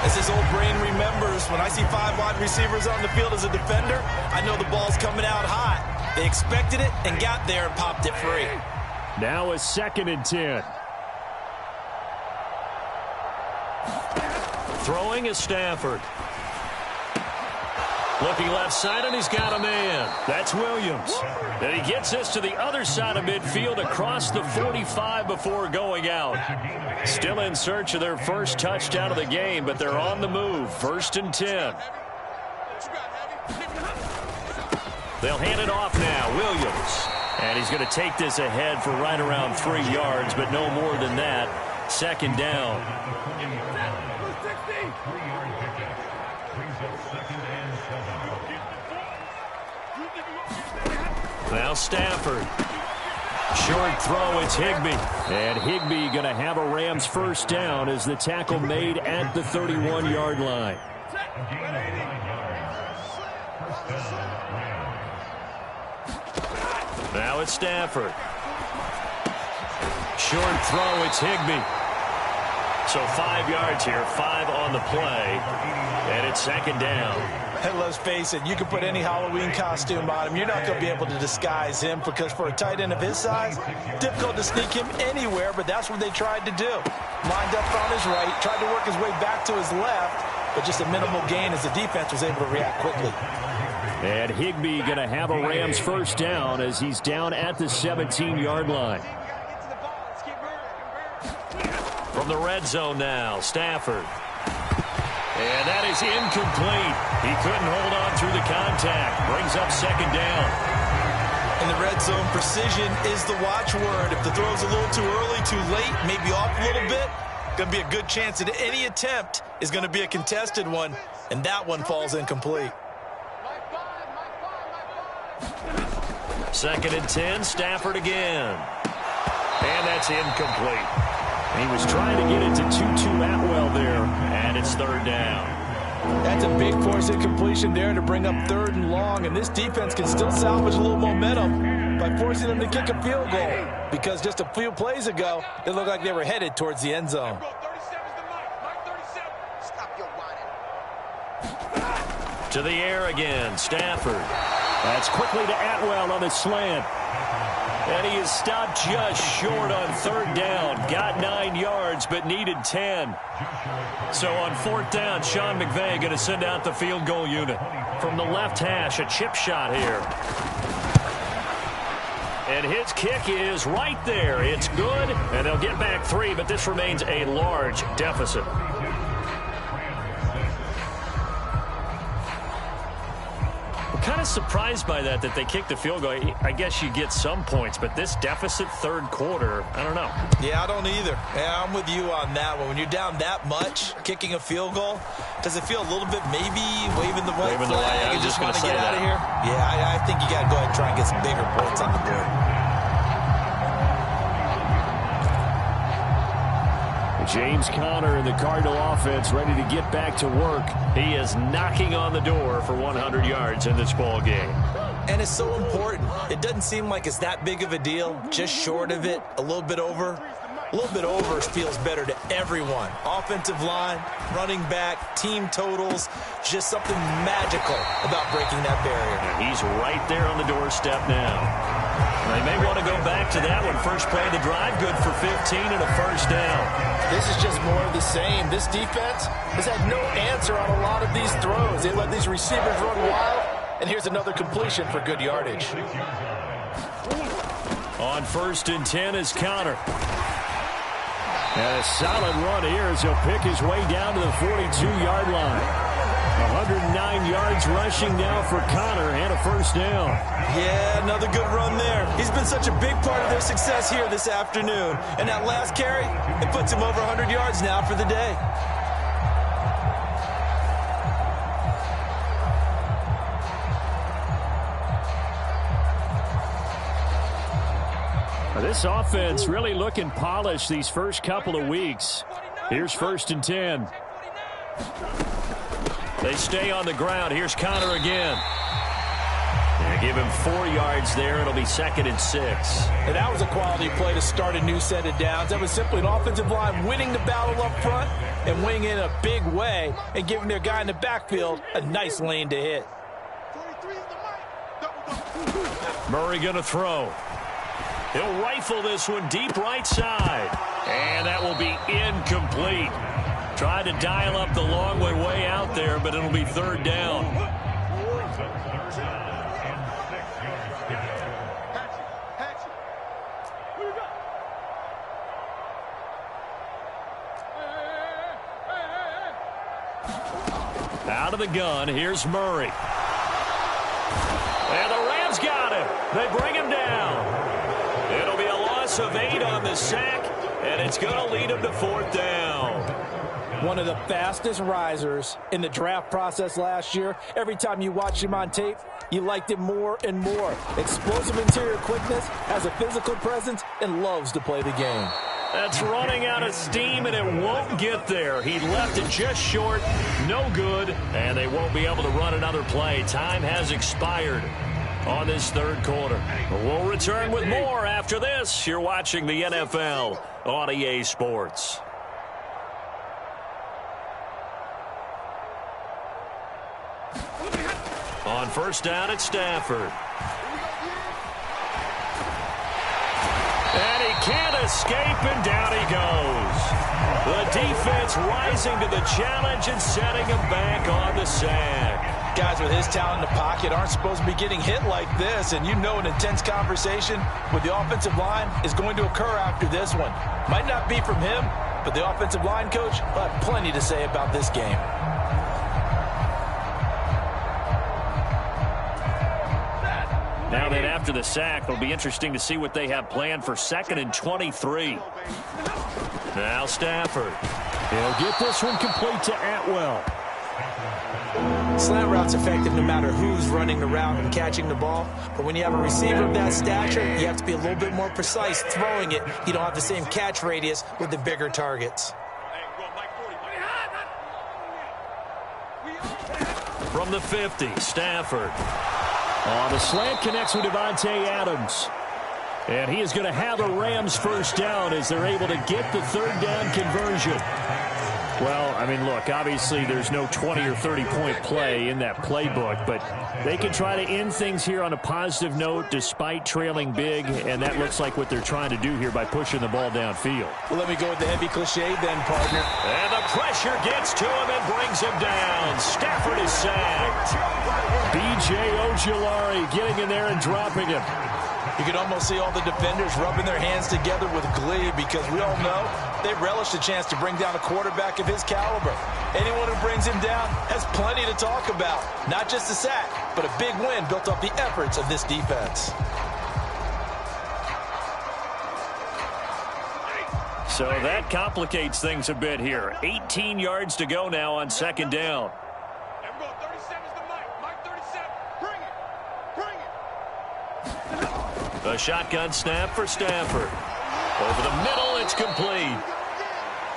As his old brain remembers, when I see 5 wide receivers on the field as a defender, I know the ball's coming out hot. They expected it and got there and popped it free. Now a 2nd and 10. Throwing is Stafford. Looking left side, and he's got a man. That's Williams. And he gets this to the other side of midfield across the 45 before going out. Still in search of their first touchdown of the game, but they're on the move. 1st and 10. They'll hand it off now. Williams. And he's going to take this ahead for right around 3 yards, but no more than that. 2nd down. Now Stafford. Short throw, it's Higbee. And Higbee going to have a Rams 1st down as the tackle made at the 31-yard line. Now it's Stafford. Short throw, it's Higbee. So 5 yards here, 5 on the play. And it's 2nd down. And let's face it, you can put any Halloween costume on him. You're not going to be able to disguise him because for a tight end of his size, difficult to sneak him anywhere, but that's what they tried to do. Lined up on his right, tried to work his way back to his left, but just a minimal gain as the defense was able to react quickly. And Higbee going to have a Rams first down as he's down at the 17-yard line. From the red zone now, Stafford. And that is incomplete. He couldn't hold on through the contact. Brings up second down. In the red zone, precision is the watchword. If the throw's a little too early, too late, maybe off a little bit, going to be a good chance that any attempt is going to be a contested one, and that one falls incomplete. 2nd and 10, Stafford again. And that's incomplete. He was trying to get it to Tutu Atwell there, and it's 3rd down. That's a big force incompletion there to bring up 3rd and long, and this defense can still salvage a little momentum by forcing them to kick a field goal, because just a few plays ago, it looked like they were headed towards the end zone. To the air again, Stafford. That's quickly to Atwell on the slant. And he is stopped just short on 3rd down. Got 9 yards, but needed 10. So on 4th down, Sean McVay going to send out the field goal unit. From the left hash, a chip shot here. And his kick is right there. It's good, and they'll get back 3, but this remains a large deficit. Kind of surprised by that they kicked the field goal. I guess you get some points, but this deficit 3rd quarter, I don't know. Yeah, I don't either. Yeah, I'm with you on that one. When you're down that much, kicking a field goal, does it feel a little bit maybe waving the white flag and just want to get out of here? Yeah, I think you got to go ahead and try and get some bigger points on the board. James Conner and the Cardinal offense ready to get back to work. He is knocking on the door for 100 yards in this ball game. And it's so important. It doesn't seem like it's that big of a deal. Just short of it, a little bit over. A little bit over feels better to everyone. Offensive line, running back, team totals, just something magical about breaking that barrier. And he's right there on the doorstep now. They may want to go back to that one. First play of the drive, good for 15 and a first down. This is just more of the same. This defense has had no answer on a lot of these throws. They let these receivers run wild, and here's another completion for good yardage. On 1st and 10 is Conner. And a solid run here as he'll pick his way down to the 42-yard line. 109 yards rushing now for Conner and a first down. Yeah, another good run there. He's been such a big part of their success here this afternoon. And that last carry, it puts him over 100 yards now for the day. This offense really looking polished these first couple of weeks. Here's 1st and 10. They stay on the ground. Here's Conner again. And give him 4 yards there. It'll be 2nd and 6. And that was a quality play to start a new set of downs. That was simply an offensive line winning the battle up front and winning in a big way and giving their guy in the backfield a nice lane to hit. Murray going to throw. He'll rifle this one deep right side. And that will be incomplete. Tried to dial up the long way out there, but it'll be 3rd down. Out of the gun, here's Murray. And the Rams got him. They bring him down. It'll be a loss of 8 on the sack, and it's going to lead him to 4th down. One of the fastest risers in the draft process last year. Every time you watch him on tape, you liked him more and more. Explosive interior quickness, has a physical presence, and loves to play the game. That's running out of steam, and it won't get there. He left it just short, no good, and they won't be able to run another play. Time has expired on this 3rd quarter. We'll return with more after this. You're watching the NFL on EA Sports. On 1st down at Stafford. And he can't escape, and down he goes. The defense rising to the challenge and setting him back on the sack. Guys with his talent in the pocket aren't supposed to be getting hit like this, and you know an intense conversation with the offensive line is going to occur after this one. Might not be from him, but the offensive line coach will have plenty to say about this game. Now then, after the sack, it'll be interesting to see what they have planned for 2nd and 23. Now Stafford. He'll get this one complete to Atwell. Slant route's effective no matter who's running the route and catching the ball. But when you have a receiver of that stature, you have to be a little bit more precise throwing it. You don't have the same catch radius with the bigger targets. From the 50, Stafford. The slant connects with Devontae Adams. And he is going to have a Rams first down as they're able to get the 3rd down conversion. Well, I mean, look, obviously there's no 20 or 30-point play in that playbook, but they can try to end things here on a positive note despite trailing big, and that looks like what they're trying to do here by pushing the ball downfield. Well, let me go with the heavy cliche then, partner. And the pressure gets to him and brings him down. Stafford is sacked. B.J. Ojulari getting in there and dropping him. You can almost see all the defenders rubbing their hands together with glee because we all know they relish the chance to bring down a quarterback of his caliber. Anyone who brings him down has plenty to talk about. Not just a sack, but a big win built off the efforts of this defense. So that complicates things a bit here. 18 yards to go now on 2nd down. A shotgun snap for Stafford. Over the middle, it's complete.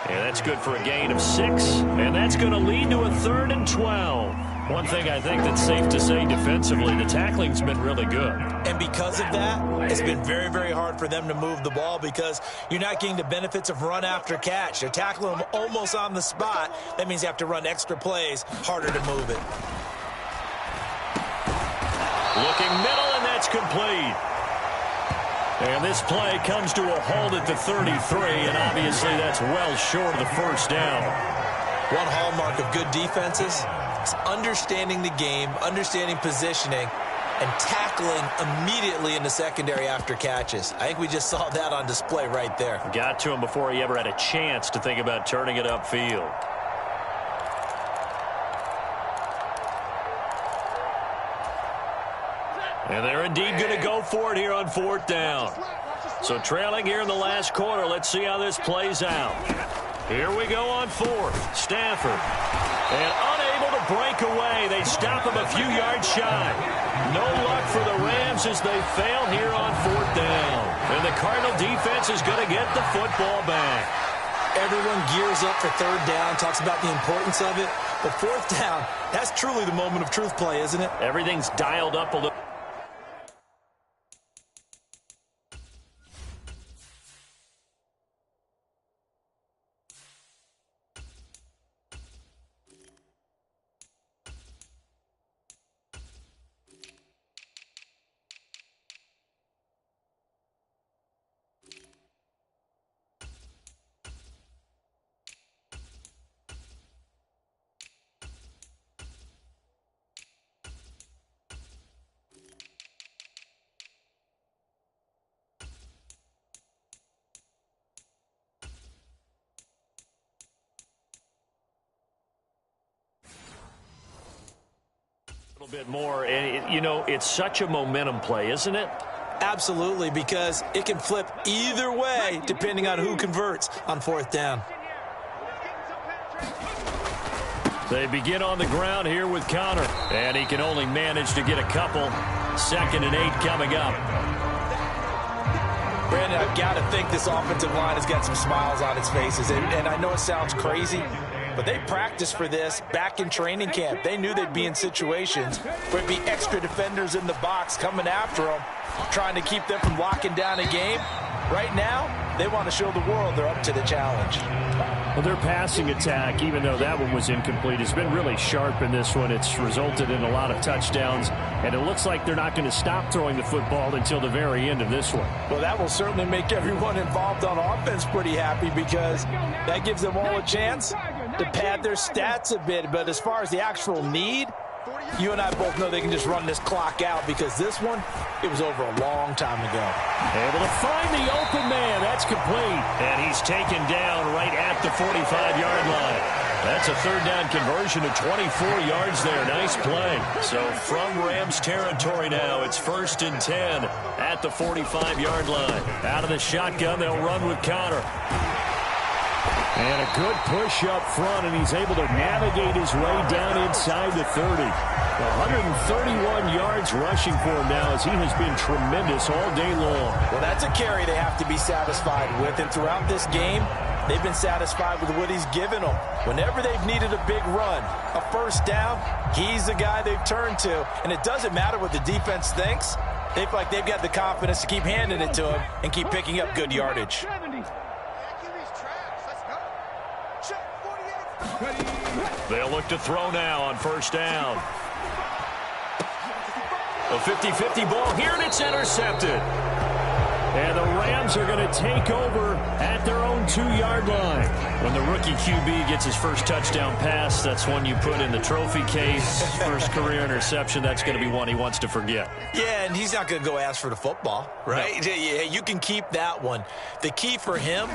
And that's good for a gain of 6. And that's going to lead to a 3rd and 12. One thing I think that's safe to say defensively, the tackling's been really good. And because of that, it's been very, very hard for them to move the ball because you're not getting the benefits of run after catch. They're tackling them almost on the spot. That means you have to run extra plays, harder to move it. Looking middle, and that's complete. And this play comes to a halt at the 33, and obviously that's well short of the first down. One hallmark of good defenses is understanding the game, understanding positioning, and tackling immediately in the secondary after catches. I think we just saw that on display right there. Got to him before he ever had a chance to think about turning it upfield. And they're indeed going to go for it here on 4th down. So trailing here in the last quarter. Let's see how this plays out. Here we go on 4th. Stafford. And unable to break away. They stop him a few yards shy. No luck for the Rams as they fail here on 4th down. And the Cardinal defense is going to get the football back. Everyone gears up for 3rd down, talks about the importance of it. But 4th down, that's truly the moment of truth play, isn't it? Everything's dialed up a little. Bit more, and you know, it's such a momentum play, isn't it? Absolutely, because it can flip either way depending on who converts on 4th down. They begin on the ground here with Connor, and he can only manage to get a couple. 2nd and 8 coming up. Brandon, I've got to think this offensive line has got some smiles on its faces, and I know it sounds crazy, but they practiced for this back in training camp. They knew they'd be in situations where it'd be extra defenders in the box coming after them, trying to keep them from locking down a game. Right now, they want to show the world they're up to the challenge. Well, their passing attack, even though that one was incomplete, has been really sharp in this one. It's resulted in a lot of touchdowns, and it looks like they're not going to stop throwing the football until the very end of this one. Well, that will certainly make everyone involved on offense pretty happy because that gives them all a chance to pad their stats a bit. But as far as the actual need, You and I both know they can just run this clock out because this one, it was over a long time ago. Able to find the open man. That's complete. And he's taken down right at the 45-yard line. That's a third down conversion of 24 yards there. Nice play. So from Rams territory now, it's 1st and 10 at the 45-yard line. Out of the shotgun, they'll run with Connor. And a good push up front, and he's able to navigate his way down inside the 30. 131 yards rushing for him now as he has been tremendous all day long. Well, that's a carry they have to be satisfied with, and throughout this game, they've been satisfied with what he's given them. Whenever they've needed a big run, a first down, he's the guy they've turned to. And it doesn't matter what the defense thinks. They feel like they've got the confidence to keep handing it to him and keep picking up good yardage. They'll look to throw now on first down. A 50-50 ball here, and it's intercepted. And the Rams are going to take over at their own 2-yard line. When the rookie QB gets his first touchdown pass, that's one you put in the trophy case. First career interception, that's going to be one he wants to forget. Yeah, and he's not going to go ask for the football, right? No. Yeah, you can keep that one. The key for him,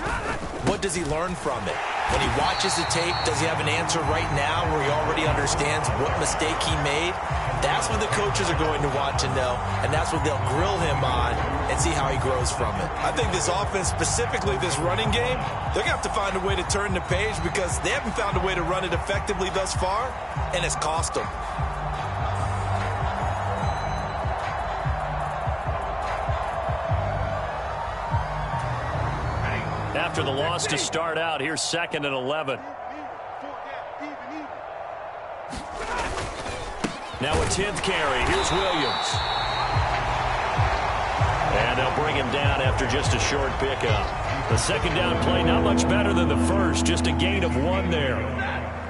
what does he learn from it? When he watches the tape, does he have an answer right now where he already understands what mistake he made? That's what the coaches are going to want to know, and that's what they'll grill him on and see how he grows from it. I think this offense, specifically this running game, they're going to have to find a way to turn the page because they haven't found a way to run it effectively thus far, and it's cost them. After the loss to start out, here's 2nd and 11. Now a 10th carry. Here's Williams. And they'll bring him down after just a short pickup. The second down play not much better than the first. Just a gain of 1 there.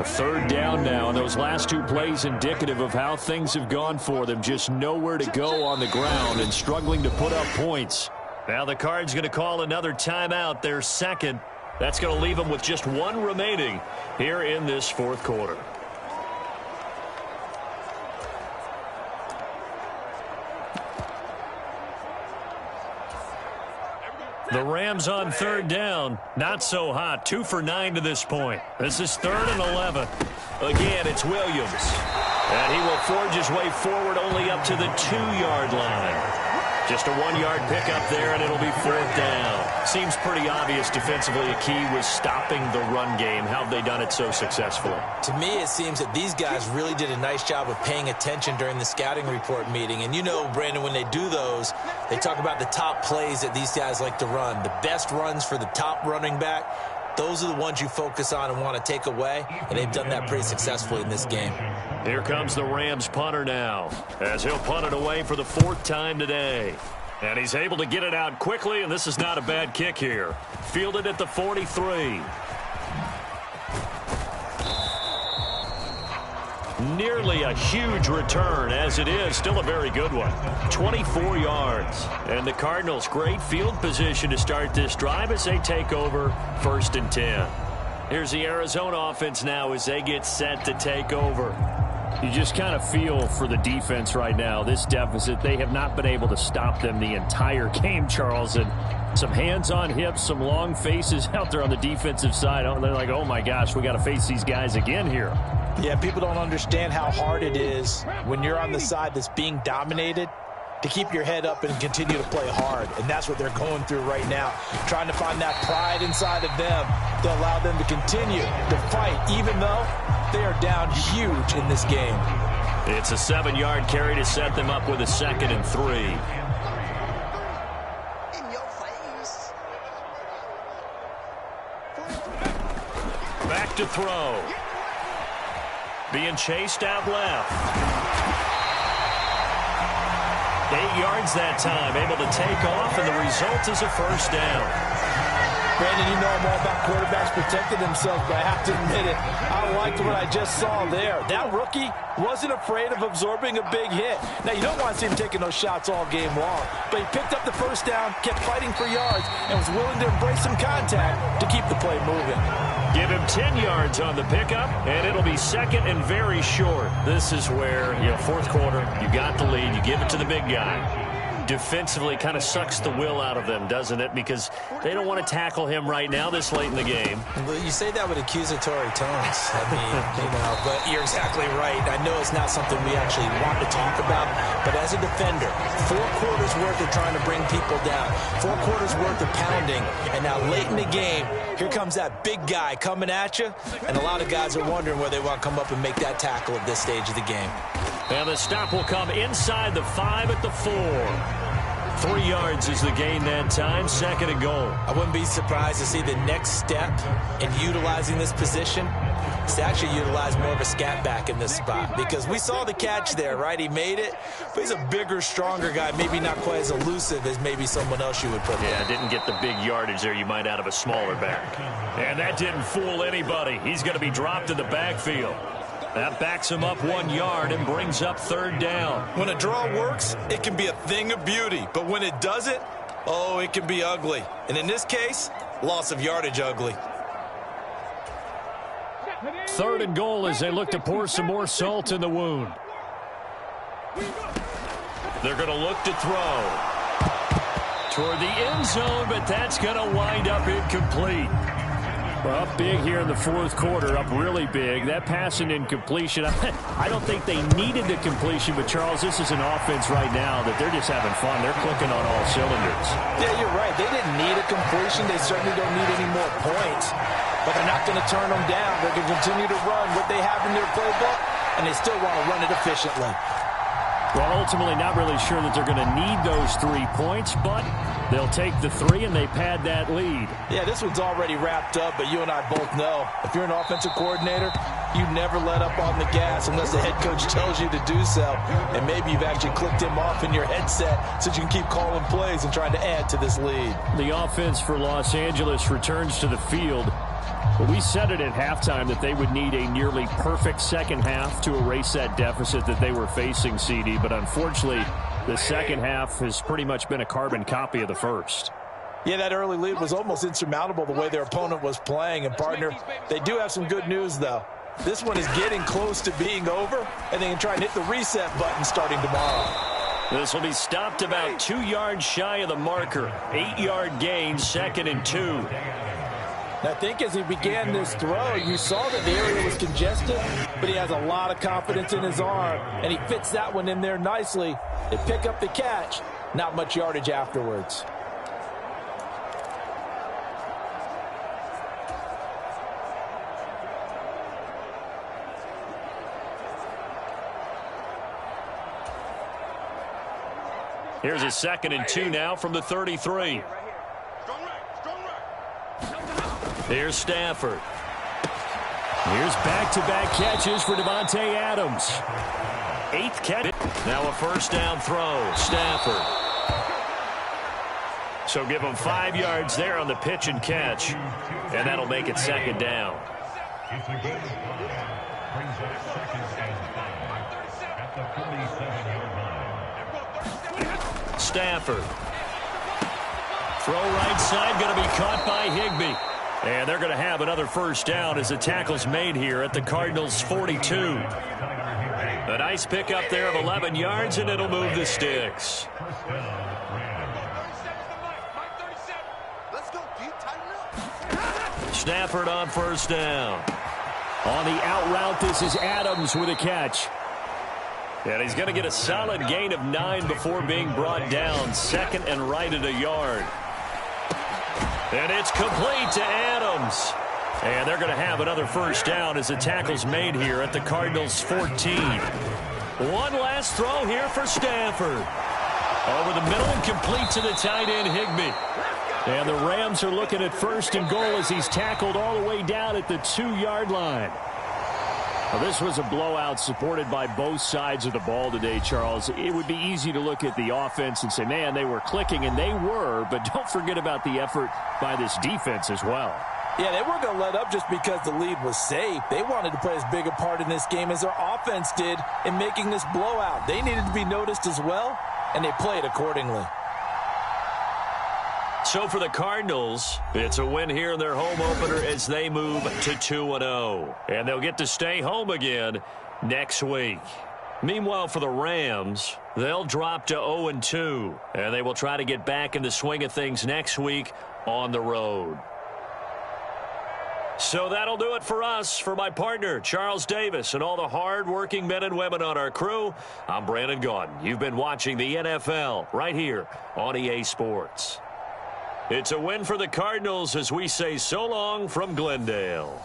A third down now, and those last 2 plays indicative of how things have gone for them. Just nowhere to go on the ground and struggling to put up points. Now the Cards going to call another timeout, their second. That's going to leave them with just 1 remaining here in this 4th quarter. The Rams on third down. Not so hot. 2 for 9 to this point. This is 3rd and 11. Again, it's Williams. And he will forge his way forward only up to the 2-yard line. Just a 1-yard pickup there, and it'll be 4th down. Seems pretty obvious defensively a key was stopping the run game. How have they done it so successfully? To me, it seems that these guys really did a nice job of paying attention during the scouting report meeting. And you know, Brandon, when they do those, they talk about the top plays that these guys like to run. The best runs for the top running back, those are the ones you focus on and want to take away. And they've done that pretty successfully in this game. Here comes the Rams punter now, as he'll punt it away for the 4th time today. And he's able to get it out quickly, and this is not a bad kick here. Fielded at the 43. Nearly a huge return, as it is. Still a very good one. 24 yards. And the Cardinals, great field position to start this drive as they take over 1st and 10. Here's the Arizona offense now as they get set to take over. You just kind of feel for the defense right now. This deficit, they have not been able to stop them the entire game, Charles. And some hands on hips, some long faces out there on the defensive side. They're like, oh, my gosh, we got to face these guys again here. Yeah, people don't understand how hard it is when you're on the side that's being dominated to keep your head up and continue to play hard. And that's what they're going through right now, trying to find that pride inside of them to allow them to continue to fight, even though they are down huge in this game. It's a 7-yard carry to set them up with a 2nd and 3. In your face. Back to throw. Being chased out left. 8 yards that time, able to take off, and the result is a 1st down. Brandon, you know I'm all about quarterbacks protecting themselves, but I have to admit it, I liked what I just saw there. That rookie wasn't afraid of absorbing a big hit. Now, you don't want to see him taking those shots all game long, but he picked up the first down, kept fighting for yards, and was willing to embrace some contact to keep the play moving. Give him 10 yards on the pickup, and it'll be second and very short. This is where, fourth quarter, you got the lead, you give it to the big guy. Defensively kind of sucks the will out of them, doesn't it? Because they don't want to tackle him right now this late in the game. Well, you say that with accusatory tones. I mean, but you're exactly right. I know it's not something we actually want to talk about, but as a defender, 4 quarters worth of trying to bring people down, 4 quarters worth of pounding, and now late in the game, here comes that big guy coming at you, and a lot of guys are wondering where they want to come up and make that tackle at this stage of the game. And the stop will come inside the 5 at the 4. 3 yards is the gain that time, second and goal. I wouldn't be surprised to see the next step in utilizing this position is to actually utilize more of a scat back in this spot, because we saw the catch there, right? He made it, but he's a bigger, stronger guy, maybe not quite as elusive as maybe someone else you would put there. Yeah, didn't get the big yardage there you might out of a smaller back. And that didn't fool anybody. He's going to be dropped in the backfield. That backs him up 1 yard and brings up third down. When a draw works, it can be a thing of beauty. But when it doesn't, oh, it can be ugly. And in this case, loss of yardage ugly. Third and goal as they look to pour some more salt in the wound. They're going to look to throw toward the end zone, but that's going to wind up incomplete. Well, up big here in the fourth quarter, up really big. That pass and incompletion, I don't think they needed the completion, but Charles, this is an offense right now that they're just having fun. They're clicking on all cylinders. Yeah, you're right. They didn't need a completion. They certainly don't need any more points, but they're not going to turn them down. They're going to continue to run what they have in their playbook, and they still want to run it efficiently. Well, ultimately not really sure that they're going to need those 3 points, but they'll take the 3 and they pad that lead. Yeah, this one's already wrapped up, but you and I both know if you're an offensive coordinator, you never let up on the gas unless the head coach tells you to do so. And maybe you've actually clicked him off in your headset so you can keep calling plays and trying to add to this lead. The offense for Los Angeles returns to the field. But we said it at halftime that they would need a nearly perfect second half to erase that deficit that they were facing, CD. But unfortunately, the second half has pretty much been a carbon copy of the first. Yeah, that early lead was almost insurmountable the way their opponent was playing. And, partner, they do have some good news, though. This one is getting close to being over, and they can try and hit the reset button starting tomorrow. This will be stopped about 2 yards shy of the marker. 8-yard gain, second and 2. I think as he began this throw, you saw that the area was congested, but he has a lot of confidence in his arm, and he fits that one in there nicely. They pick up the catch, not much yardage afterwards. Here's a second and 2 now from the 33. Here's Stafford. Here's back-to-back catches for Devontae Adams. 8th catch. Now a first down throw. Stafford. So give him 5 yards there on the pitch and catch. And that'll make it second down. Stafford. Throw right side, going to be caught by Higbee. And they're going to have another first down as the tackle's made here at the Cardinals' 42. A nice pickup there of 11 yards, and it'll move the sticks. Stafford on first down. On the out route, this is Adams with a catch. And he's going to get a solid gain of 9 before being brought down. Second and right at a yard. And it's complete to Adams. And they're going to have another first down as the tackle's made here at the Cardinals' 14. One last throw here for Stafford. Over the middle and complete to the tight end, Higbee. And the Rams are looking at first and goal as he's tackled all the way down at the 2-yard line. Well, this was a blowout supported by both sides of the ball today, Charles. It would be easy to look at the offense and say, man, they were clicking, and they were, but don't forget about the effort by this defense as well. Yeah, they weren't going to let up just because the lead was safe. They wanted to play as big a part in this game as their offense did in making this blowout. They needed to be noticed as well, and they played accordingly. So for the Cardinals, it's a win here in their home opener as they move to 2-0. And they'll get to stay home again next week. Meanwhile, for the Rams, they'll drop to 0-2. And they will try to get back in the swing of things next week on the road. So that'll do it for us. For my partner, Charles Davis, and all the hard-working men and women on our crew, I'm Brandon Gaudin. You've been watching the NFL right here on EA Sports. It's a win for the Cardinals as we say so long from Glendale.